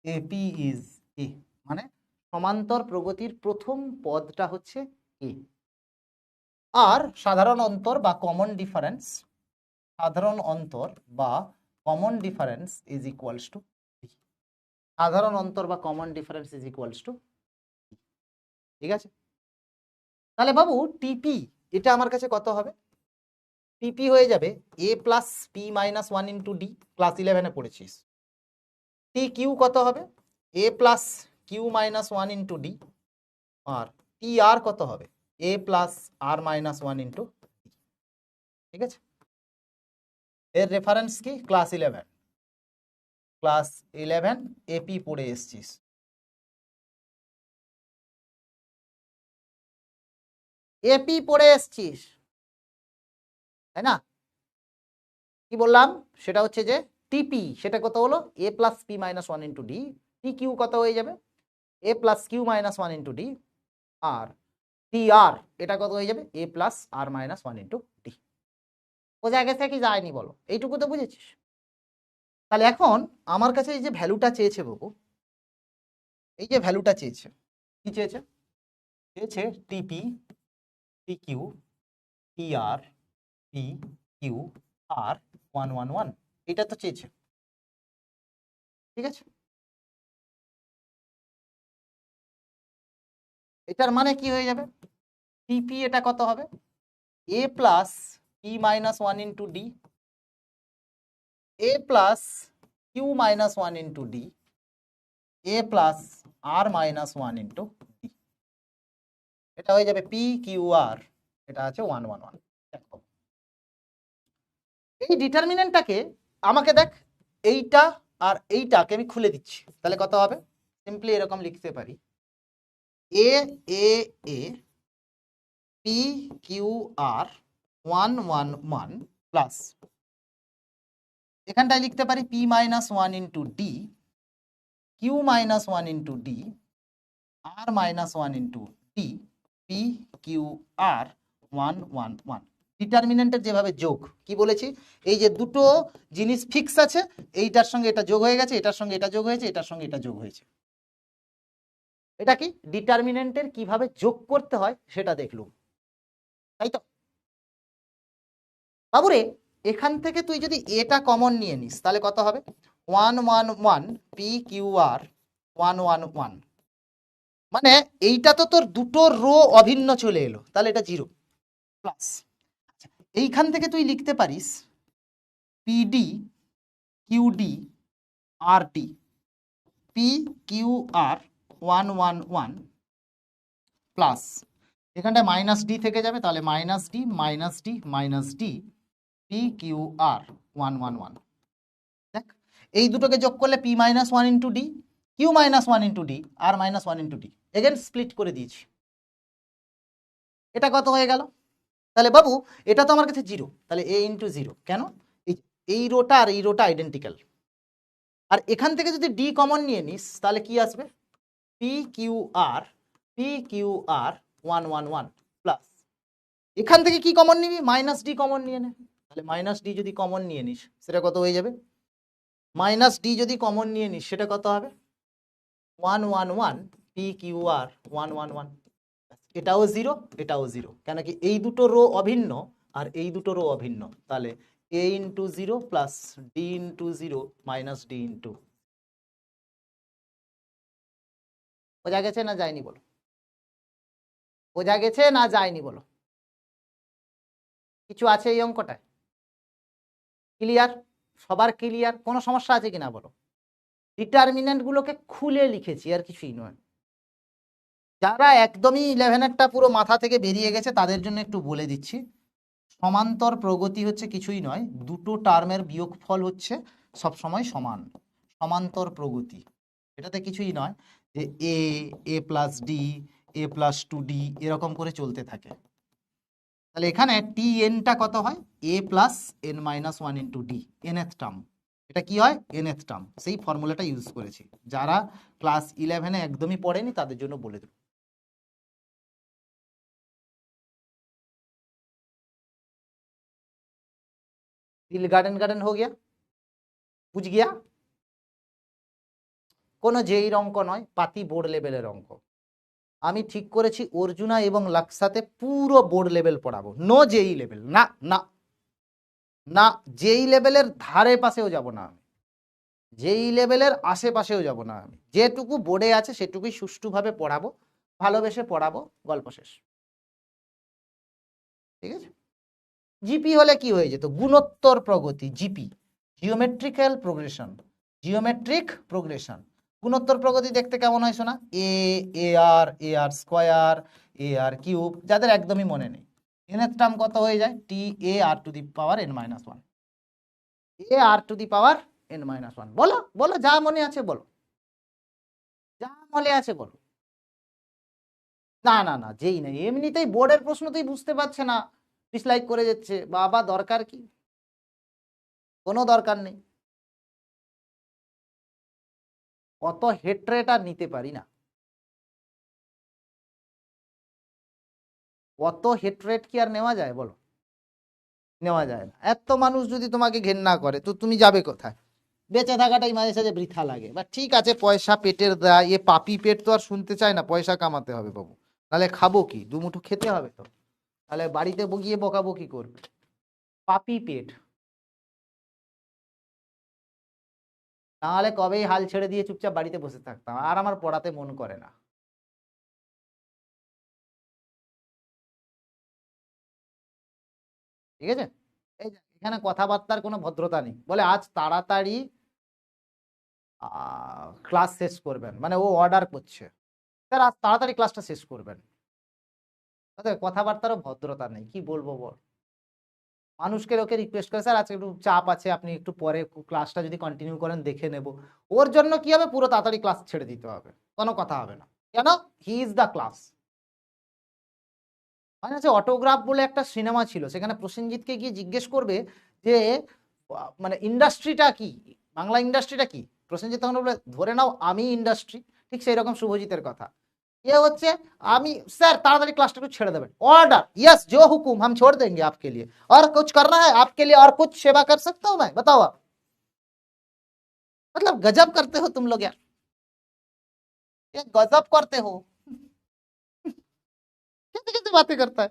AP is a, মানে সমান্তর প্রগতির প্রথম পদটা হচ্ছে এ, আর সাধারণ অন্তর বা কমন ডিফারেন্স, সাধারণ অন্তর বা common difference is equals to, সাধারণ অন্তর বা common difference is equals to, ঠিক আছে। তাহলে বাবু টিপি এটা আমার কাছে কত হবে, টিপি হয়ে যাবে A plus P minus 1 into D, class 11-এ পড়েছিস। টি কিউ কত হবে, A plus Q minus 1 into D, আর টি আর কত হবে, A plus R minus 1 into, ঠিক আছে। এর রেফারেন্স কি, ক্লাস 11 এপি পড়ে এসছিস। এপি পড়ে এসছিস, তাই না? কি বললাম, সেটা হচ্ছে যে টিপি সেটা কত হলো, A plus P minus 1 into D, T Q কত হয়ে যাবে, A plus Q minus 1 into D, আর টি আর এটা কত হয়ে যাবে, A plus R minus 1 into D. বোঝা গেছে কি যায়নি বলো? এইটুকু তো বুঝেছিস। তাহলে এখন আমার কাছে এই যে ভ্যালুটা চেয়েছে বাবু, এই যে ভ্যালুটা চেয়েছে, কি চেয়েছে, চেয়েছে টিপি, টি কিউ, টি আর, পি কিউ আর 111, এটা তো চেয়েছে, ঠিক আছে। এটার মানে কি হয়ে যাবে, টিপি এটা কত হবে, A plus P minus 1 into D, A plus Q minus 1 into D, A plus R minus 1 into D, এটা হয়ে যাবে পি কিউ আর, এটা আছে 111। দেখো এই ডিটারমিনেন্টটাকে আমাকে দেখ, এইটা আর এইটাকে আমি খুলে দিচ্ছি, তাহলে কত হবে, সিম্পলি এরকম লিখতে পারি, A A A P Q R 111 plus, এখানটায় লিখতে পারি P minus 1 into D, Q minus 1 into D, আর minus 1 into D, P Q R 111, ডিটারমিনেন্টের যেভাবে যোগ, কি বলেছি, এই যে দুটো জিনিস ফিক্স আছে, এইটার সঙ্গে এটা যোগ হয়ে গেছে, এটার সঙ্গে এটা যোগ হয়েছে, এটার সঙ্গে এটা যোগ হয়েছে, এটা কি ডিটারমিনেন্টের কিভাবে যোগ করতে হয় সেটা দেখলুম, তাই তো বাবুরে। এখান থেকে তুই যদি এটা কমন নিয়ে নিস তাহলে কত হবে, 1 1 1 পি কিউ আর 1 1 1, মানে এইটা তো তোর দুটো রো অভিন্ন চলে এলো, তাহলে এটা 0 প্লাস, এইখান থেকে তুই লিখতে পারিস p d q d r d, P Q r 1 1 1 plus, এখানটায় মাইনাস ডি থেকে যাবে, তাহলে minus d minus d minus d P Q r 1 1 1। দেখ এই দুটোকে যোগ করলে p minus 1 into D, Q minus 1 into D, আর minus 1 into d, again split করে দিয়েছি, এটা কত হয়ে গেল, তাহলে বাবু এটা তো আমার কাছে 0, তাহলে এ ইন্টু 0, কেন এই রোটা আর এই রোটা আইডেন্টিক্যাল, আর এখান থেকে যদি ডি কমন নিয়ে নিস তাহলে কি আসবে, পি কিউ আর 1 1 1 প্লাস, এখান থেকে কি কমন নিবি, মাইনাস ডি কমন নিয়ে নে, তাহলে মাইনাস ডি যদি কমন নিয়ে নিস সেটা কত হয়ে যাবে, মাইনাস ডি যদি কমন নিয়ে নিস সেটা কত হবে, 1 1 1 পি কিউ আর 1 1 1, এটাও 0 এটাও 0, কেন কি এই দুটো রো অভিন্ন আর এই দুটো রো অভিন্ন, তাহলে a into 0 plus d into 0 minus d into, বোঝা গেছে না যায়নি বলো, বোঝা গেছে না যায়নি বলো, কিছু আছে এই অঙ্কটায়, ক্লিয়ার, সবার ক্লিয়ার, কোনো সমস্যা আছে কিনা বলো, ডিটারমিনেন্ট গুলোকে খুলে লিখেছি আর কিছুই নয়, যারা একদমই 11এরটা পুরো মাথা থেকে বেরিয়ে গেছে তাদের জন্য একটু বলে দিচ্ছি, সমান্তর প্রগতি হচ্ছে কিছুই নয়, দুটো টার্মের বিয়োগফল হচ্ছে সব সময় সমান, সমান্তর প্রগতি, এটাতে কিছুই নয় যে এ plus D, A plus 2d এরকম করে চলতে থাকে, তাহলে এখানে টি এনটা কত হয়, a plus n minus 1 into d, nth term, এটা কি হয় nth টার্ম, সেই ফর্মুলাটা ইউজ করেছি, যারা ক্লাস 11-এ একদমই পড়েনি তাদের জন্য বলে দেব। दिल गार्डन गार्डन हो गया, বুঝ গিয়া, কোনো জেইর অঙ্ক নয়, পাতি বোর্ড লেভেলের অঙ্ক, আমি ঠিক করেছি অর্জুনা এবং লাক্সাতে পুরো বোর্ড লেভেল পড়াবো, নো জেই লেভেল, না না না, জেই লেভেলের ধারে পাশেও যাব না আমি, জেই লেভেলের আশেপাশেও যাব না আমি, যেটুকু বোর্ডে আছে সেটুকুই সুষ্ঠুভাবে পড়াবো, ভালোবেসে পড়াবো, গল্প শেষ, ঠিক আছে। জিপি হলে কি হয়ে যেত, গুণোত্তর প্রগতি, GP geometrical progression, geometric progression, গুণোত্তর প্রগতি দেখতে কেমন হয় শোনা, এ আর স্কয়ার, এ আর কিউব, যাদের একদমই মনে নেই, nth টার্ম কত হয়ে যায়, t a r to the power n minus 1, a r to the power n minus 1, বলো বলো যা মনে আছে বলো, যা মনে আছে বলো, না না না যেই নেই, এমনিতেই বোর্ডের প্রশ্ন তুই বুঝতে পারছে না, ডিসলাইক করে যাচ্ছে, বাবা দরকার কি, কোনো দরকার নেই, অত হেট্রেট আর নিতে পারি না, অত হেট্রেট কি আর নেওয়া যায় বলো, নেওয়া যায় না, এত মানুষ যদি তোমাকে ঘেন্না করে তো তুমি যাবে কোথায়, বেঁচে থাকাটাই মাঝে সাঝে বৃথা লাগে, বা ঠিক আছে পয়সা পেটের দায়, এ পাপি পেট তো আর শুনতে চায় না, পয়সা কামাতে হবে বাবু, তাহলে খাবো কি, দুমুঠো খেতে হবে তো, তাহলে বাড়িতে গিয়ে বকাবকি করবে, পাপি পেট, নাহলে কবেই হাল ছেড়ে দিয়ে চুপচাপ বাড়িতে বসে থাকতাম, আর আমার পড়াতে মন করে না, ঠিক আছে। এই যে এখানে কথাবার্তার কোনো ভদ্রতা নেই, বলে আজ তাড়াতাড়ি ক্লাস শেষ করবেন, মানে ও অর্ডার করছে স্যার আজ তাড়াতাড়ি ক্লাসটা শেষ করবেন, কথাবার্তারও ভদ্রতা নেই, কি বলবো বল, মানুষকে ওকে রিকোয়েস্ট করে স্যার আজকে একটু চাপ আছে, আপনি একটু পরে ক্লাসটা যদি কন্টিনিউ করেন দেখে নেব, ওর জন্য কি হবে, পুরো তাড়াতাড়ি ক্লাস ছেড়ে দিতে হবে, কোনো কথা হবে না, কেন, হি ইজ দ্য ক্লাস। মানে হচ্ছে অটোগ্রাফ বলে একটা সিনেমা ছিল, সেখানে প্রসেনজিৎকে গিয়ে জিজ্ঞেস করবে যে মানে ইন্ডাস্ট্রিটা কি, বাংলা ইন্ডাস্ট্রিটা কি, প্রসেনজিৎ তখন বলবে ধরে নাও আমি ইন্ডাস্ট্রি, ঠিক সেই রকম শুভজিতের কথা, ये হচ্ছে আমি স্যার তাড়াতাড়ি ক্লাসটা একটু ছেড়ে দেবেন ऑर्डर यस जो हुकुम हम छोड़ देंगे आपके लिए और कुछ करना है आपके लिए और कुछ सेवा कर सकता हूं मैं बताओ आप मतलब गजब करते हो तुम लोग यार ये गजब करते हो कैसे कैसे बातें करता है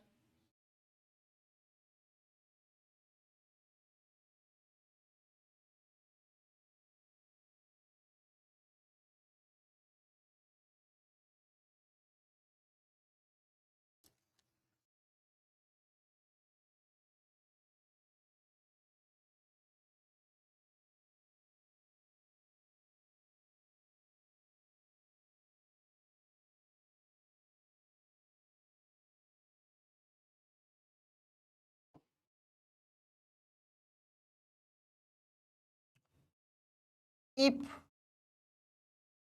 if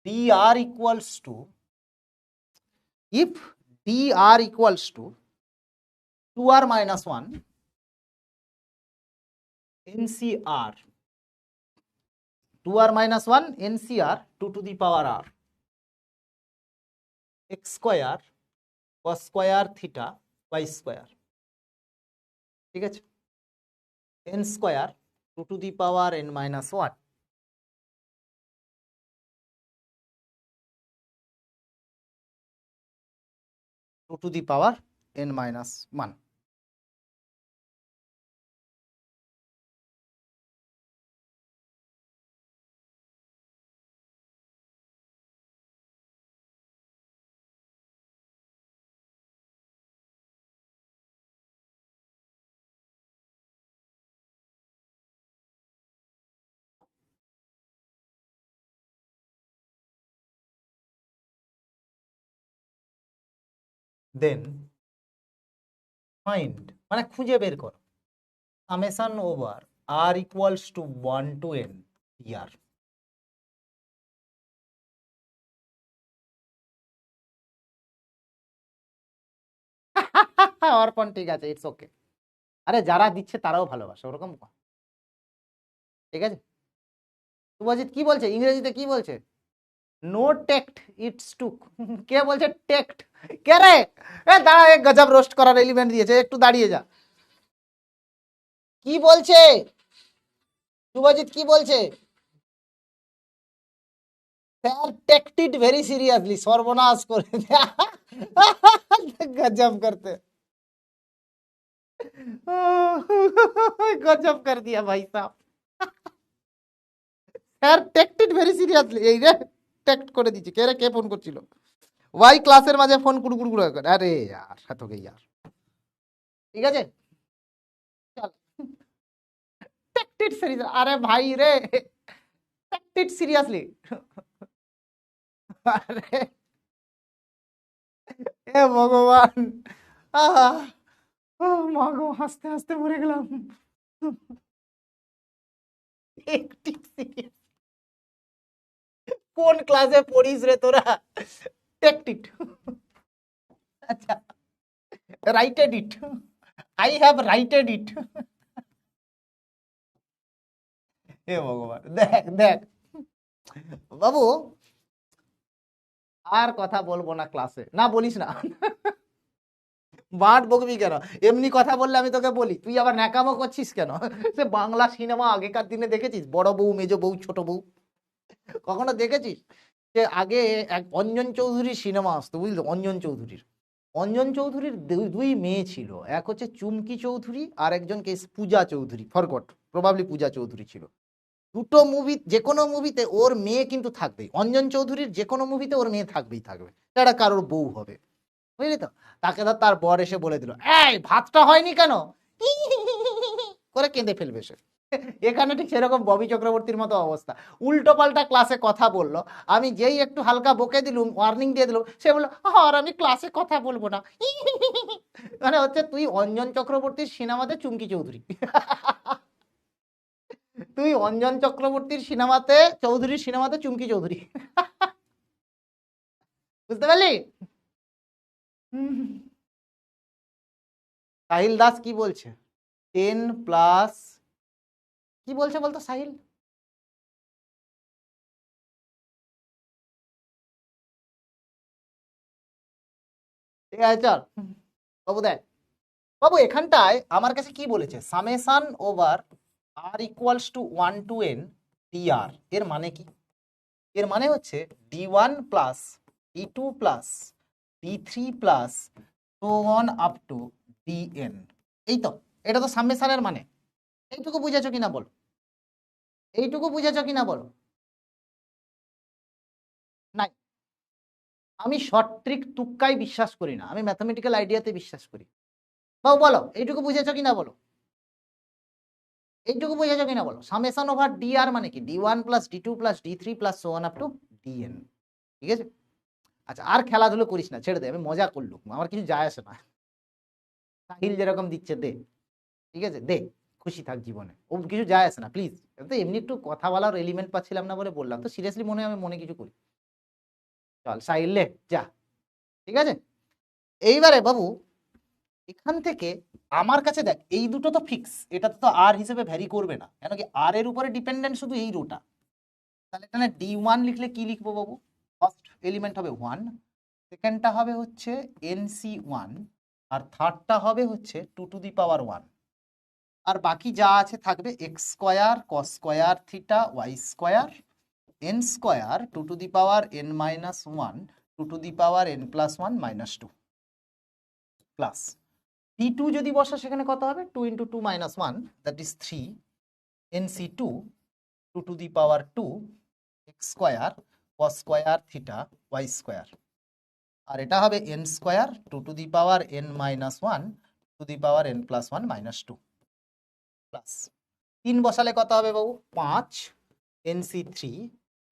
dr equals to if dr equals to 2r minus 1 ncr 2r minus 1 ncr 2 to the power r x square cos square theta y square ঠিক আছে n square 2 to the power n minus 1 2 to the power n minus 1 then find মানে খুঁজে বের করো summation over r equals to 1 to n dr অর্পণ ঠিক আছে ইটস ওকে আরে যারা দিচ্ছে তারাও ভালোবাসে ওরকম ঠিক আছে শুভজিৎ কি বলছে ইংরেজিতে কি বলছে নো টেক্ট ইটস টু কে বলছে টেক্ট কে রে এ দাঁড়া এক গজব রোস্ট করার এলিমেন্ট দিয়েছে একটু দাঁড়িয়ে যা কি বলছে শুভজিৎ কি বলছে স্যার টেক্ট ইট ভেরি সিরিয়াসলি সর্বনাশ করে गजब करते गजब कर दिया भाई साहब স্যার টেক্ট ইট ভেরি সিরিয়াসলি এই রে টেক্ট করে দিচ্ছে কে রে কে ফোন করছিল ওয়াই ক্লাসের মাঝে ফোন কুড়ু করে আরে यार সাথে यार ঠিক আছে চল টেক্ট ইট সিরিয়াস আরে ভাই রে টেক্ট ইট সিরিয়াসলি আরে এ ভগবান আহা ও মা গো হাসতে হাসতে মরে গেলাম টেক্ট ইট সিরিয়াস কোন ক্লাসে পড়িস রে তোরা টেক্ট ইট আচ্ছা রাইটেড ইট আই হ্যাভ রাইটেড ইট হে ভগবান দেখ দেখ বাবু আর কথা বলবো না ক্লাসে না বলিস না বাট বকবি কেন এমনি কথা বললে আমি তোকে বলি তুই আবার ন্যাকামো করছিস কেন সে বাংলা সিনেমা আগেকার দিনে দেখেছিস বড় বউ মেজো বউ ছোট বউ কখনো দেখেছিস যে আগে এক অঞ্জন চৌধুরীর সিনেমা আসতো বুঝলি অঞ্জন চৌধুরীর দুই মেয়ে ছিল এক হচ্ছে চুমকি চৌধুরী আর একজন কে পূজা চৌধুরী ফরগট প্রবাবলি পূজা চৌধুরী ছিল দুটো মুভি যে কোনো মুভিতে ওর মেয়ে কিন্তু থাকবেই অঞ্জন চৌধুরীর যে কোনো মুভিতে ওর মেয়ে থাকবে এটা কারোর বউ হবে বুঝলি তো তাকে ধর তার বর এসে বলে দিল এই ভাতটা হয়নি কেন করে কেঁদে ফেলবে সে এখানে ঠিক সেরকম ববি চক্রবর্তীর মতো অবস্থা উল্টো পাল্টা ক্লাসে কথা বললো আমি যেই একটু হালকা বকে দিলুম ওয়ার্নিং দিয়ে দিলুম সে বললো আর আমি ক্লাসে কথা বলবো না মানে হচ্ছে তুই অঞ্জন চক্রবর্তীর সিনেমাতে চুমকি চৌধুরী তুই অঞ্জন চক্রবর্তীর সিনেমাতে চৌধুরীর সিনেমাতে চুমকি চৌধুরী বুঝতে পারলি সাহিল দাস কি বলছে 10 প্লাস কি বলছে বলতো সাহিল ঠিক আছে চল বাবু দেখ বাবু এখানটায় আমার কাছে কি বলেছে summation over r equals to 1 to n dr এর মানে কি এর মানে হচ্ছে d1 plus d2 plus d3 plus so on up to dn এই তো এটা তো সামেশনের মানে এইটুকু বুঝেছো কিনা বলো এইটুকু বুঝেছো কিনা বলো নাই আমি শর্ট ট্রিক তুক্কায় বিশ্বাস করি না আমি ম্যাথমেটিক্যাল আইডিয়াতে বিশ্বাস করি বাবু বলো এইটুকু বুঝেছো কিনা বলো এইটুকু বুঝেছো কিনা বলো সামেশন ওভার ডি আর মানে কি d1 plus d2 plus d3 plus so on up to dn ঠিক আছে আচ্ছা আর খেলাধুলো করিস না ছেড়ে দে আমি মজা করলুম আমার কিছু যায় আসে না সাহিল যেরকম দিচ্ছে দে ঠিক আছে দে খুশি থাক জীবনে ও কিছু যায় আসে না প্লিজ তো এমনি একটু কথা বলার এলিমেন্ট পাচ্ছিলাম না বলে বললাম তো সিরিয়াসলি মনে হয় আমি মনে কিছু করি চল সাহিল লে যা ঠিক আছে এইবারে বাবু এখান থেকে আমার কাছে দেখ এই দুটো তো ফিক্স এটা তো আর হিসেবে ভ্যারি করবে না কেন কি আর এর উপরে ডিপেন্ডেন্ট শুধু এই রোটা তাহলে এখানে d1 লিখলে কি লিখবো বাবু ফার্স্ট এলিমেন্ট হবে 1 সেকেন্ডটা হবে হচ্ছে nc1 আর থার্ডটা হবে হচ্ছে 2 টু দি পাওয়ার 1 আর বাকি যা আছে থাকবে x square cos square theta y square n square 2 to the power n minus 1 2 to the power n plus 1 minus 2 plus p2 যদি বসা সেখানে কত হবে 2 into 2 minus 1 that is 3 nc2 2 to the power 2 x square cos square theta y square আর এটা হবে n square 2 to the power n minus 1 two the power n plus 1 minus 2 plus 3 বসালে কত হবে বাবু 5 nc3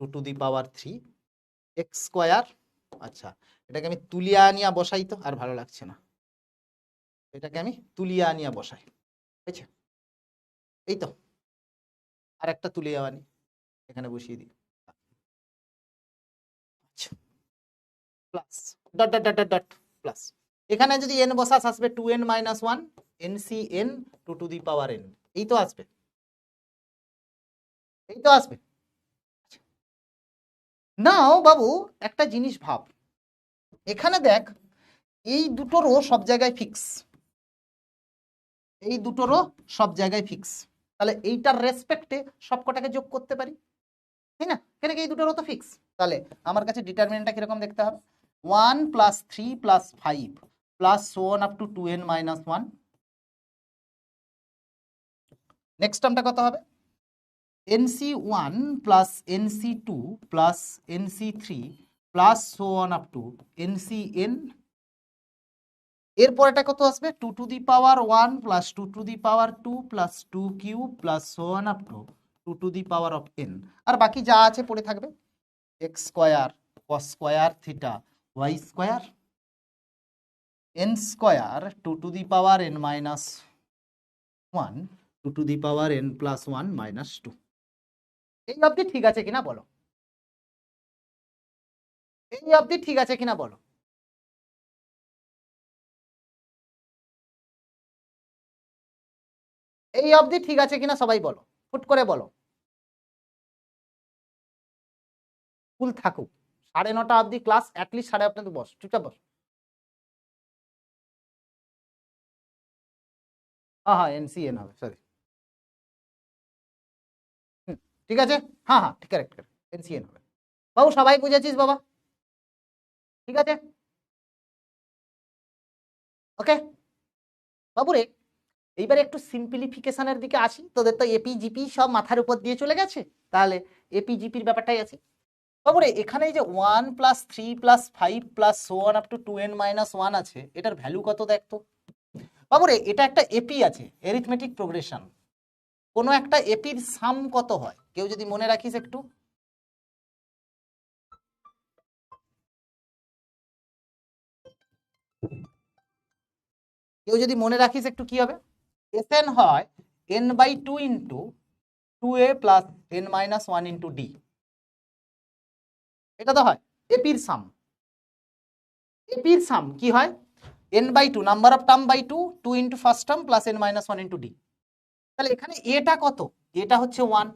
2 to the power 3 x square আচ্ছা এটাকে আমি তুলিয়া আনিয়া বসাই তো আর ভালো লাগছে না এটাকে আমি তুলিয়া আনিয়া বসাই বুঝছে এই তো আর একটা তুলিয়া আনি এখানে বসিয়ে দিই আচ্ছা plus dot dot dot dot plus এখানে যদি n বসাস আসবে 2n minus 1 ncn 2 to the power n এই তো আসবে এই তো আসবে নাও বাবু একটা জিনিস ভাব এখানে দেখ এই দুটোরও সব জায়গায় ফিক্স এই দুটোরও সব জায়গায় ফিক্স তাহলে এইটার রেসপেক্টে সবকটাকে যোগ করতে পারি ঠিক না কেন কি এই দুটোরও তো ফিক্স তাহলে আমার কাছে ডিটারমিনেন্টটা কিরকম দেখতে হবে 1 plus 3 plus 5 plus so on up to 2n minus 1 next টার্মটা কত হবে nc1 plus nc2 plus nc3 plus so on up to ncn এরপরটা কত আসবে 2 to the power 1 plus 2 to the power 2 plus 2 cube plus so on up to 2 to the power of n আর বাকি যা আছে পড়ে থাকবে x square cos square theta y square n square 2 to the power n minus 1 2 to the power n plus 1 minus 2 এই অবধি ঠিক আছে কিনা বলো এই অবধি ঠিক আছে কিনা বলো এই অবধি ঠিক আছে কিনা সবাই বলো ফুট করে বলো স্কুল থাকুক 9:30 অবধি ক্লাস অ্যাটলিস্ট 8:30 বস চুপচাপ বস হ্যাঁ হ্যাঁ এনসিএন হবে সরি ঠিক আছে হ্যাঁ হ্যাঁ ঠিক কারেক্ট এনসিএন হবে বাবু সবাই বুঝেছিস বাবা ঠিক আছে ওকে বাবু রে এইবারে একটু সিম্পলিফিকেশনের দিকে আসি তোদের তো এপি জিপি সব মাথার উপর দিয়ে চলে গেছে তাহলে এপি জিপির ব্যাপারটাই আছে বাবুরে এখানে যে 1 plus 3 plus 5 plus so on up to 2n minus 1 আছে এটার ভ্যালু কত দেখতো বাবুরে এটা একটা এপি আছে অ্যারিথমেটিক প্রোগ্রেশন কোনো একটা এপির সাম কত হয় কেউ যদি মনে রাখিস একটু কেউ যদি মনে রাখিস একটু কি হবে এসএন হয় n/2 into 2a plus n minus 1 into D এটা তো হয় এপির সাম কি হয় n/2 number of term by 2 2 into first term plus n minus 1 into d তাহলে এখানে এটা কত এটা হচ্ছে 1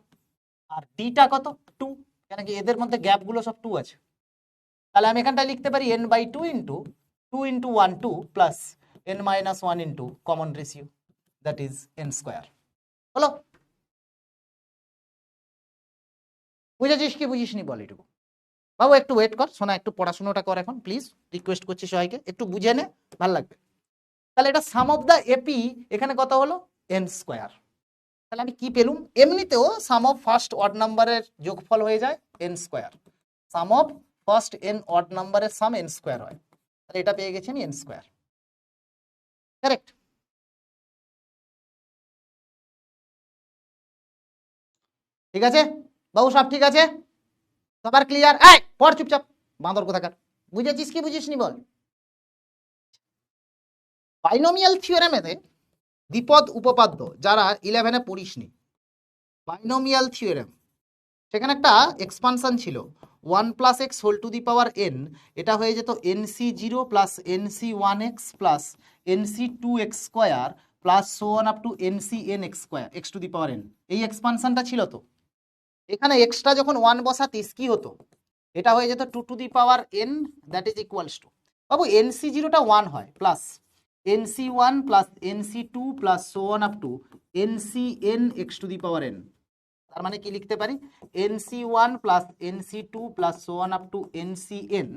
আর ডিটা কত 2 কেন কি এদের মধ্যে গ্যাপ গুলো সব 2 আছে তাহলে আমি এখানটা লিখতে পারি n/2 into 2 into 1 2 plus n minus 1 into common ratio, that is n square. হলো? বুঝেছিস কি বুঝিসনি বল এটুকু। বাবু একটু ওয়েট কর, শোনা একটু পড়াশোনাটা কর এখন প্লিজ, রিকোয়েস্ট করছি সবাইকে একটু বুঝে নে, ভালো লাগবে। তাহলে এটা সাম অফ দ্য এপি এখানে কত হলো এন স্কোয়ার। তাহলে আমি কি পেলুম, এমনিতেও সাম অফ ফার্স্ট অড নাম্বারের যোগফল হয়ে যায় N square, some of first N odd নাম্বারের সাম এন স্কোয়ার হয়, তাহলে এটা পেয়ে গেছি আমি এন স্কোয়ার, কারেক্ট। ঠিক আছে বাবু, সব ঠিক আছে, সবার ক্লিয়ার? এই পড় চুপচাপ, বাঁদর কোথাকার। বুঝেছিস কি বুঝিসনি বল। বাইনোমিয়াল থিওরেমেতে দ্বিপদ উপপাদ্য, যারা 11-এ পড়িসনি, বাইনোমিয়াল থিওরেম, সেখানে একটা এক্সপানশন ছিল 1 plus x whole to the power n, এটা হয়ে যেত n C 0 plus n C 1x plus n C 2x square plus so on up to n C n x square x to the power n. এই এক্সপানশনটা ছিল তো, এখানে এক্সট্রা যখন 1 বসাতিস কি হতো, এটা হয়ে যেত 2 to the power N, that is equals to, Babu NC 0টা 1 হয় plus NC 1 plus NC 2 plus so on up to n C n x to the power N. তার মানে কি লিখতে পারি, NC 1 plus NC 2 plus so on up to n C N,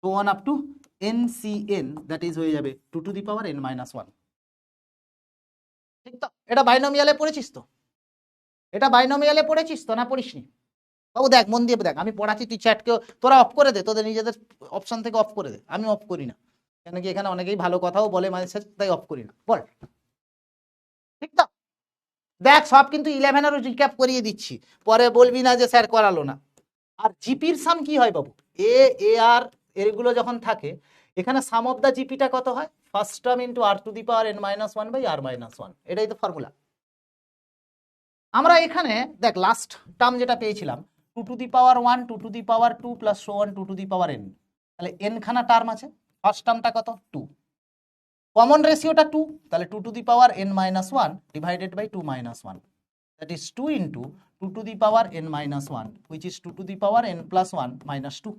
so on up to n C N, that is হয়ে যাবে 2 to the power n minus 1। ঠিক তো? এটা বাইনোমিয়ালে পড়েছিস তো, এটা বাইনোমিয়ালে পড়েছিস তো না পড়িসনি? বাবু দেখ মন দিয়ে দেখ, আমি পড়াচ্ছি, তুই চ্যাটকে তোরা অফ করে দে, তোদের নিজেদের অপশন থেকে অফ করে দে, আমি অফ করি না, কেন কি এখানে অনেকেই ভালো কথাও বলে মাঝে সাঝে, তাই অফ করি না, বল। ঠিক তো? দেখ সব কিন্তু 11-এরও রিক্যাপ করিয়ে দিচ্ছি, পরে বলবি না যে স্যার করালো না। আর জিপির সাম কি হয় বাবু, এ এ আর এগুলো যখন থাকে, এখানে সাম অফ দা জিপিটা কত হয়, first term into r to the power n minus 1 by r minus 1, এটাই তো ফর্মুলা। আমরা এখানে দেখ লাস্ট টার্ম যেটা পেয়েছিলাম 2 to the power 1 2 to the power 2 plus so on 2 to the power n, তাহলে এন খানা টার্ম আছে, ফার্স্ট টার্মটা কত 2, কমন রেশিওটা 2, তাহলে 2 to the power n minus 1 divided by 2 minus 1, that is 2 into 2 to the power n minus 1, which is 2 to the power n plus 1 minus 2।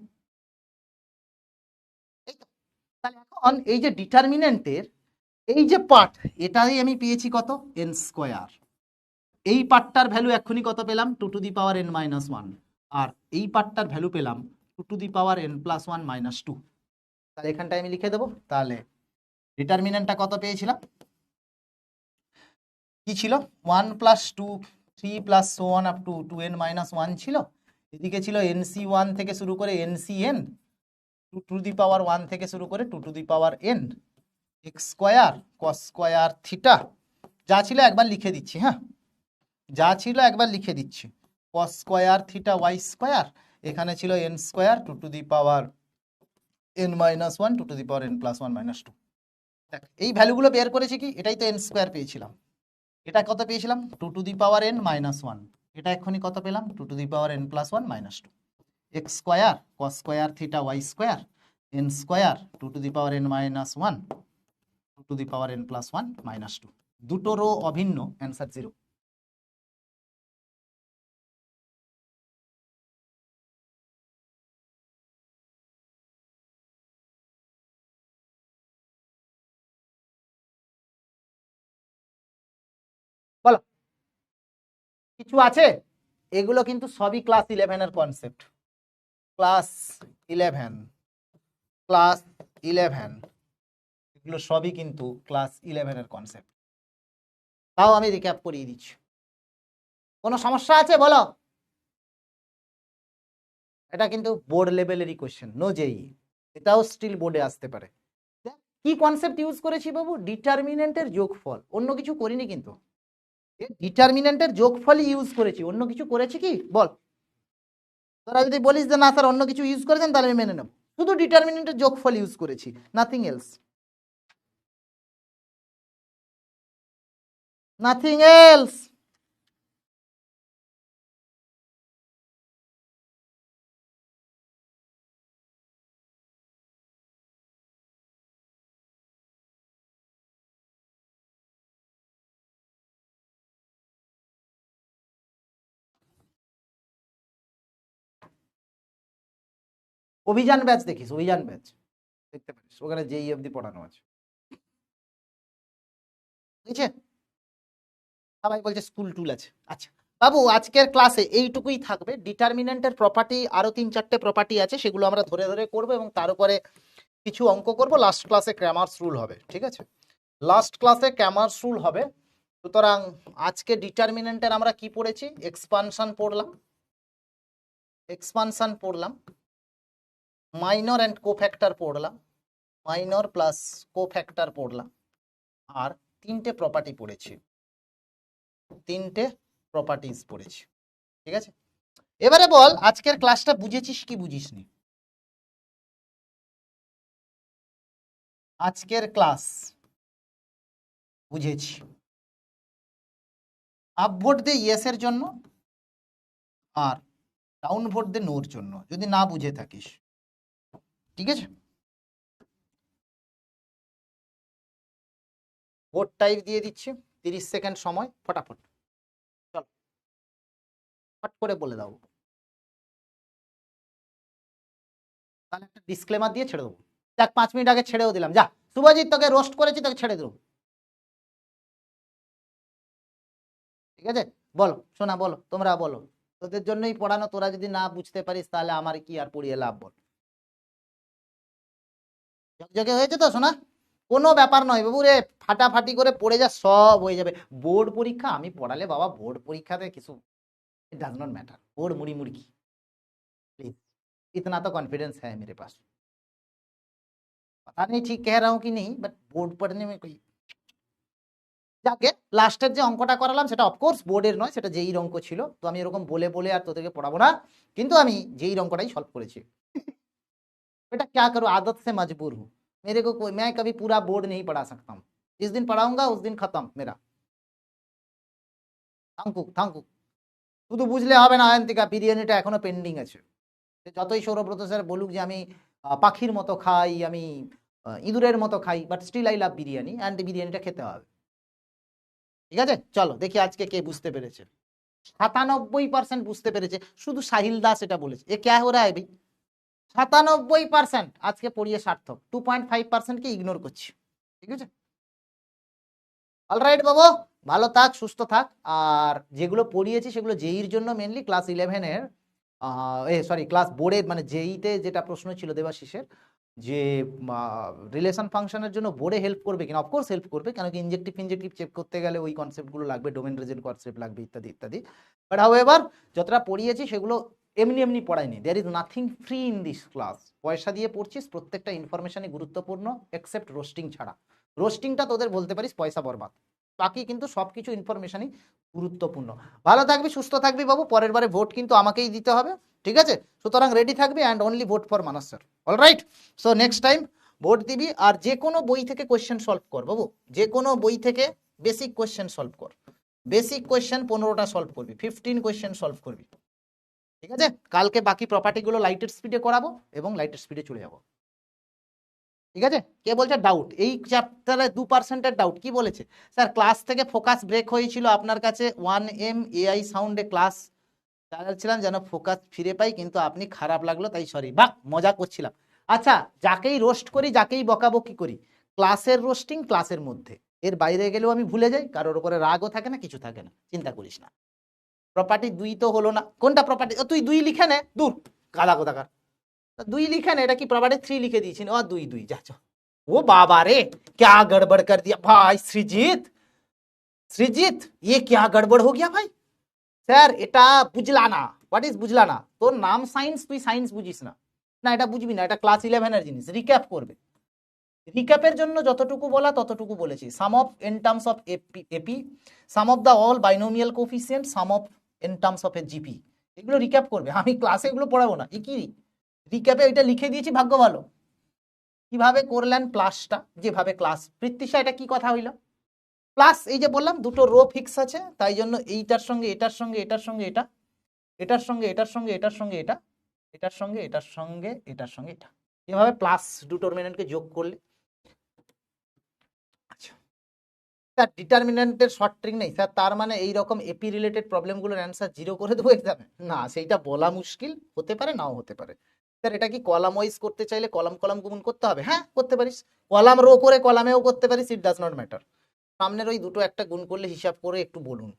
তাহলে এখন এই যে ডিটারমিনেন্টের এই যে পার্ট, এটাই আমি পেয়েছি কত n স্কয়ার, এই পার্টটার ভ্যালু এক্ষুনি কত পেলাম 2 to the power n minus 1, আর এই পার্টটার ভ্যালু পেলাম 2 to the power n plus 1 minus 2। তাহলে এখানটায় আমি লিখে দেবো, তাহলে ডিটারমিনেন্টটা কত পেয়েছিলাম, কি ছিল 1 plus 2 3 plus so on up to 2n minus 1 ছিল, এদিকে ছিল এনসি 1 থেকে শুরু করে NC N, 2 to the power 1 থেকে শুরু করে 2 to the power N x square cos square theta, যা ছিল একবার লিখে দিচ্ছি, হ্যাঁ যা ছিল একবার লিখে দিচ্ছি, cos square theta y square, এখানে ছিল n square 2 to the power n minus 1 2 to the power n plus 1 minus 2। দেখ এই ভ্যালুগুলো বের করেছি কি, এটাই তো এন স্কোয়ার পেয়েছিলাম, এটা কত পেয়েছিলাম 2 to the power n minus 1, এটা এক্ষুনি কত পেলাম 2 to the power n plus 1 minus 2, x square cos square theta y square n square 2 to the power n minus 1 2 to the power n plus 1 minus 2, দুটো রো অভিন্ন, অ্যান্সার 0। বলো কিছু আছে? এগুলো কিন্তু সবই ক্লাস 11-এর কনসেপ্ট, ক্লাস 11 ক্লাস 11, এগুলো সবই কিন্তু ক্লাস 11-এর কনসেপ্ট, তাও আমি রিক্যাপ করিয়ে দিচ্ছি। কোনো সমস্যা আছে বলো? এটা কিন্তু বোর্ড লেভেলেরই কোশ্চেন, নো জেই, এটাও স্টিল বোর্ডে আসতে পারে। কি কনসেপ্ট ইউজ করেছি বাবু, ডিটারমিনেন্টের যোগফল, অন্য কিছু করিনি কিন্তু, ডিটারমিনেন্টের যোগফলই ইউজ করেছি, অন্য কিছু করেছি কি বল? তোরা যদি বলিস যে না স্যার অন্য কিছু ইউজ করেছেন, তাহলে আমি মেনে নেব, শুধু ডিটারমিনেন্টের যোগফল ইউজ করেছি, নাথিং এলস, নাথিং এলস। অভিযান ব্যাচ দেখিস, অভিযান ব্যাচ দেখতে পারিস ওখানে যেই অবধি পড়ানো আছে, বুঝছে? সবাই বলছে স্কুল টুল আছে। আচ্ছা বাবু, আজকের ক্লাসে এইটুকুই থাকবে। ডিটারমিনেন্টের প্রপার্টি আরো 3-4টে প্রপার্টি আছে, সেগুলো আমরা ধরে ধরে করবো এবং তার উপরে কিছু অঙ্ক করব। লাস্ট ক্লাসে ক্র্যামার্স রুল হবে, ঠিক আছে? লাস্ট ক্লাসে ক্র্যামার্স রুল হবে। সুতরাং আজকে ডিটারমিনেন্টের আমরা কি পড়েছি? এক্সপানশন পড়লাম, এক্সপানশন পড়লাম, মাইনর অ্যান্ড কোফ্যাক্টর পড়লাম, মাইনর প্লাস কোফ্যাক্টর পড়লাম, আর 3টে প্রপার্টি পড়েছি, 3টে প্রপার্টিজ পড়েছি, ঠিক আছে? এবারে বল আজকের ক্লাসটা বুঝেছিস কি বুঝিসনি? আজকের ক্লাস বুঝেছি। আপ ভোট দে ইয়েসের জন্য আর ডাউন ভোট দে নোর জন্য, যদি না বুঝে থাকিস, ঠিক আছে? ভোট টাইপ দিয়ে দিচ্ছি, 30 সেকেন্ড সময়, ফটাফট চল ফট করে বলে দাও। তাহলে একটা ডিসক্লেমার দিয়ে ছেড়ে দেবো। দেখ 5 মিনিট আগে ছেড়েও দিলাম, যা শুভজিৎ তোকে রোস্ট করেছি, তোকে ছেড়ে দেবো, ঠিক আছে? বলো শোনা, বলো, তোমরা বলো। তোদের জন্যই পড়ানো, তোরা যদি না বুঝতে পারিস তাহলে আমার কি আর পড়িয়ে লাভ? বল। ঝকঝকে হয়েছে তো শোনা? কোনো ব্যাপার নয় বাবু রে, ফাটাফাটি করে পড়ে যা, সব হয়ে যাবে। বোর্ড পরীক্ষা আমি পড়ালে বাবা, বোর্ড পরীক্ষাতে কিছু it does not matter. Board मुड़ी मुड़की प्लीज, इतना तो कॉन्फिडेंस है मेरे पास। पता नहीं ठीक कह रहा हूँ कि नहीं, बट बोर्ड पढ़ने में कोई যাকে লাস্টের যে অঙ্কটা করালাম সেটা অফকোর্স বোর্ডের নয়, সেটা যেই অঙ্ক ছিল। তো আমি এরকম বলে বলে আর তোদেরকে পড়াবো না, কিন্তু আমি যেই অঙ্কটাই সলভ করেছি। बेटा क्या करूँ, आदत से मजबूर हूँ। मेरे को कोई, मैं कभी पूरा बोर्ड नहीं पढ़ा सकता हूँ। जिस दिन पढ़ाऊंगा उस दिन खत्म मेरा। থাঙ্কুক থাঙ্কুক, শুধু বুঝলে হবে না আয়ন্তিকা, বিরিয়ানিটা এখনো পেন্ডিং আছে। যতই সৌরব্রত স্যার বলুক যে আমি পাখির মতো খাই, আমি ইঁদুরের মতো খাই, but still I love biryani, and বিরিয়ানিটা খেতে হবে, ঠিক আছে? চলো দেখি আজকে কে বুঝতে পেরেছে। 97% বুঝতে পেরেছে, শুধু সাহিল দাস এটা বলেছে। এ ক্যা হো রা হ্যায় ভাই? 97% আজকে পড়িয়ে সার্থক, 2.5% কে ইগনোর করছি, ঠিক আছে? অলরাইট বাবু, ভালো থাক, সুস্থ থাক। আর যেগুলো পড়িয়েছি সেগুলো জেইর জন্য মেনলি, ক্লাস 11-এর সরি ক্লাস বোর্ডের, মানে জেইতে যেটা প্রশ্ন ছিল দেবাশিসের, যে রিলেশন ফাংশনের জন্য বোর্ডে হেল্প করবে কিনা, অফকোর্স হেল্প করবে, কেন কি ইনজেক্টিভ ফিনজেক্টিভ চেক করতে গেলে ওই কনসেপ্টগুলো লাগবে, ডোমেন রিজন কনসেপ্ট লাগবে, ইত্যাদি ইত্যাদি। বাট হাউ এভার যতটা পড়িয়েছি সেগুলো এমনি এমনি পড়ায়নি। There is nothing free in this class. পয়সা দিয়ে পড়ছিস, প্রত্যেকটা ইনফরমেশনই গুরুত্বপূর্ণ, এক্সেপ্ট রোস্টিং ছাড়া। রোস্টিংটা তোদের বলতে পারিস পয়সা বরবাদ, বাকি কিন্তু সবকিছু ইনফরমেশনই গুরুত্বপূর্ণ। ভালো থাকবি, সুস্থ থাকবি বাবু। পরের বারে ভোট কিন্তু আমাকেই দিতে হবে, ঠিক আছে? সুতরাং রেডি থাকবি, and only vote for Manas sir. Alright, so next time vote দিবি। আর যে কোনো বই থেকে কোয়েশ্চেন সলভ কর বাবু, যে কোনো বই থেকে বেসিক কোয়েশ্চেন সলভ কর। বেসিক কোয়েশ্চেন 15টা সলভ করবি, 15 কোয়েশ্চেন সলভ করবি, ঠিক আছে? কালকে বাকি প্রপার্টিগুলো লাইটের স্পিডে করাবো এবং লাইটের স্পিডে চলে যাবো, ঠিক আছে? কে বলছে ডাউট এই চ্যাপ্টারে 2%-এর ডাউট? কি বলেছে স্যার? ক্লাস থেকে ফোকাস ব্রেক হয়েছিল আপনার কাছে 1M AI সাউন্ডে ক্লাস চালাচ্ছিলাম, যেন ফোকাস ফিরে পাই, কিন্তু আপনি খারাপ লাগলো তাই সরি। বাহ, মজা করছিলাম। আচ্ছা, যাকেই রোস্ট করি, যাকেই বকাবকি করি, ক্লাসের রোস্টিং ক্লাসের মধ্যে, এর বাইরে গেলেও আমি ভুলে যাই, কারোর উপরে রাগও থাকে না, কিছু থাকে না, চিন্তা করিস না। প্রপার্টি 2 তো হলো না, কোনটা প্রপার্টি? তুই 2 লিখে নে, দূর গাদা কোথাকার। 2 লিখে নে, এটা কি প্রপার্টি 3 লিখে দিয়েছি? ও 2 2 যা চ। ओ बाबा रे, क्या गड़बड़ कर दिया भाई सृजित, सृजित ये क्या गड़बड़ हो गया भाई? স্যার এটা বুঝলা না। হোয়াট ইজ বুঝলা না? তোর নাম সায়েন্স, তুই সায়েন্স বুঝিস না, না এটা বুঝবি না। এটা ক্লাস 11-এর জিনিস, রিক্যাপ করবে। রিক্যাপের জন্য যতটুকু বলা ততটুকু বলেছি। Sum of n terms of AP, sum of the all binomial coefficient, sum of n terms of a GP, এগুলো রিক্যাপ করবে। আমি ক্লাসে এগুলো পড়াবো না। এ কি রিক্যাপে এটা লিখে দিয়েছি, ভাগ্য ভালো। কিভাবে করলেন প্লাসটা, যেভাবে ক্লাস পৃথ্বীশা, এটা কি কথা হইল? প্লাস এই যে বললাম দুটো রো ফিক্স আছে, তাই জন্য এইটার সঙ্গে এটার সঙ্গে এটার সঙ্গে এটা, এটার সঙ্গে এটার সঙ্গে এটার সঙ্গে এটা, এটার সঙ্গে এটার সঙ্গে এটার সঙ্গে এটা, এভাবে প্লাস ডিটারমিনেন্টকে যোগ করলে। আচ্ছা স্যার, ডিটারমিনেন্টের শর্ট ট্রিক নেই স্যার, তার মানে এইরকম এপি রিলেটেড প্রবলেমগুলোর অ্যান্সার 0 করে দেবো এক্সামে? না, সেইটা বলা মুশকিল, হতে পারে নাও হতে পারে। স্যার এটা কি কলাম ওয়াইজ করতে চাইলে কলাম কলাম গুণ করতে হবে? হ্যাঁ করতে পারিস, কলাম রো করে কলামেও করতে পারিস, ইট ডাজ নট ম্যাটার। সামনের ওই দুটো একটা গুণ করলে হিসাব করে একটু বলুন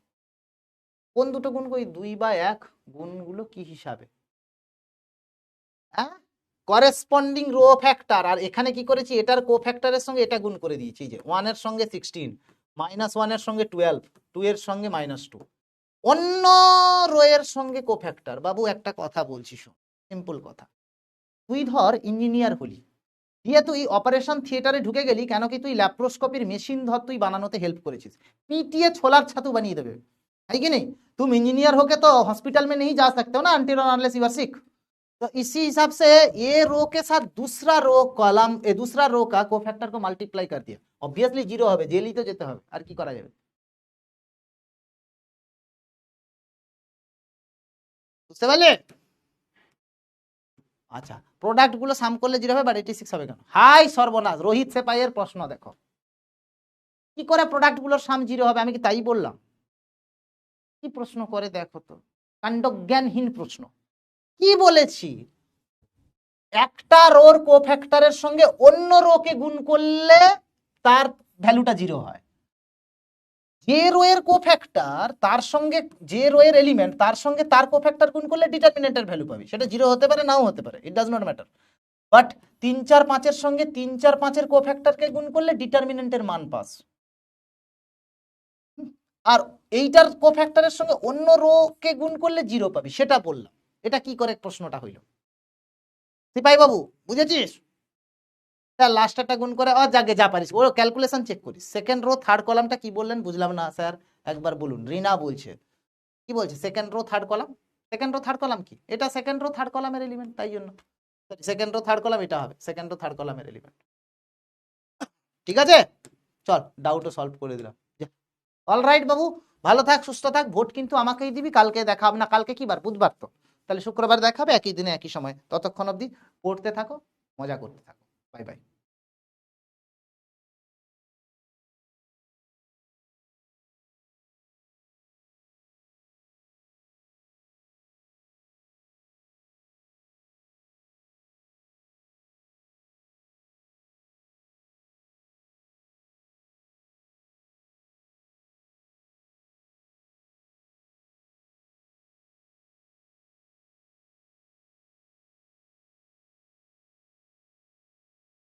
কোন দুটো গুণ করি, 2 বা 1 গুণগুলো কি হিসাবে? হ্যাঁ করেসপন্ডিং রো ফ্যাক্টর, আর এখানে কি করেছি এটার কো ফ্যাক্টরের সঙ্গে এটা গুণ করে দিয়েছি, যে 1 এর সঙ্গে 16, -1 এর সঙ্গে 12, 2 এর সঙ্গে -2, অন্য রো এর সঙ্গে কো ফ্যাক্টর। বাবু একটা কথা বলছি শোন, সিম্পল কথা, তুই ধর ইঞ্জিনিয়ার হলি, দিয়ে তুই অপারেশন থিয়েটারে ঢুকে গেলি, কেন কি তুই ল্যাপ্রোস্কোপির মেশিন ধর তুই বানানোতে হেল্প করেছিস, পিটিয়ে ছোলার ছাতু বানিয়ে দেবে, है कि नहीं? तुम इंजीनियर होके तो हॉस्पिटल में नहीं जा सकते हो ना until unless you are sick. तो इसी हिसाब से ये रो के साथ दूसरा रो कॉलम दूसरा रो का कोफैक्टर को मल्टीप्लाई कर दिया, ऑब्वियसली जीरो হবে, জেলই তো যেতে হবে, আর কি করা যাবে? বুঝতে পারলে? আচ্ছা প্রোডাক্ট গুলো সাম করলে জিরো হবে, বাট 86 হবে কেন? হাই সর্বনাশ, রোহিত সেপাইয়ের প্রশ্ন দেখো, কি করে প্রোডাক্ট গুলোর সাম জিরো হবে? আমি কি তাই বললাম? কি প্রশ্ন করে দেখো তো, কাণ্ডজ্ঞানহীন প্রশ্ন। কি বলেছি? একটা রোর কোফ্যাক্টরের সঙ্গে অন্য রোকে গুণ করলে তার ভ্যালুটা জিরো হয়। যে রো এর কোফ্যাক্টর তার সঙ্গে, যে রো এর এলিমেন্ট তার সঙ্গে তার কোফ্যাক্টর গুণ করলে ডিটারমিনেন্টের ভ্যালু পাবে, সেটা জিরো হতে পারে নাও হতে পারে, it does not matter. But 3 4 5 এর সঙ্গে 3 4 5 এর কোফ্যাক্টরকে গুণ করলে ডিটারমিনেন্টের মান পাস। আর এইটার কোফ্যাক্টরের সঙ্গে অন্য রো কে গুণ করলে জিরো পাবি, সেটা বললাম। এটা কি করে প্রশ্নটা হইল? সিপাই বাবু বুঝেছিস? তার লাস্টটা গুণ করে যাকে যা পারিস ও ক্যালকুলেশন চেক করিস। সেকেন্ড রো থার্ড কলামটা কি বললেন বুঝলাম না স্যার, একবার বলুন। রিনা বলছে, কি বলছে? Second row third column, second row third column কি? এটা সেকেন্ড রো থার্ড কলামের এলিমেন্ট, তাই জন্য সেকেন্ড রো থার্ড কলাম এটা হবে সেকেন্ড রো থার্ড কলামের এলিমেন্ট। ঠিক আছে, চল ডাউটও সলভ করে দিলাম। অলরাইট বাবু, ভালো থাক, সুস্থ থাক। ভোট কিন্তু আমাকেই দিবি, কালকে দেখা হবে না। কালকে কি বার? বুধবার তো, তাহলে শুক্রবার দেখা হবে একই দিনে একই সময়। ততক্ষণ অবধি পড়তে থাকো, মজা করতে থাকো। Bye bye.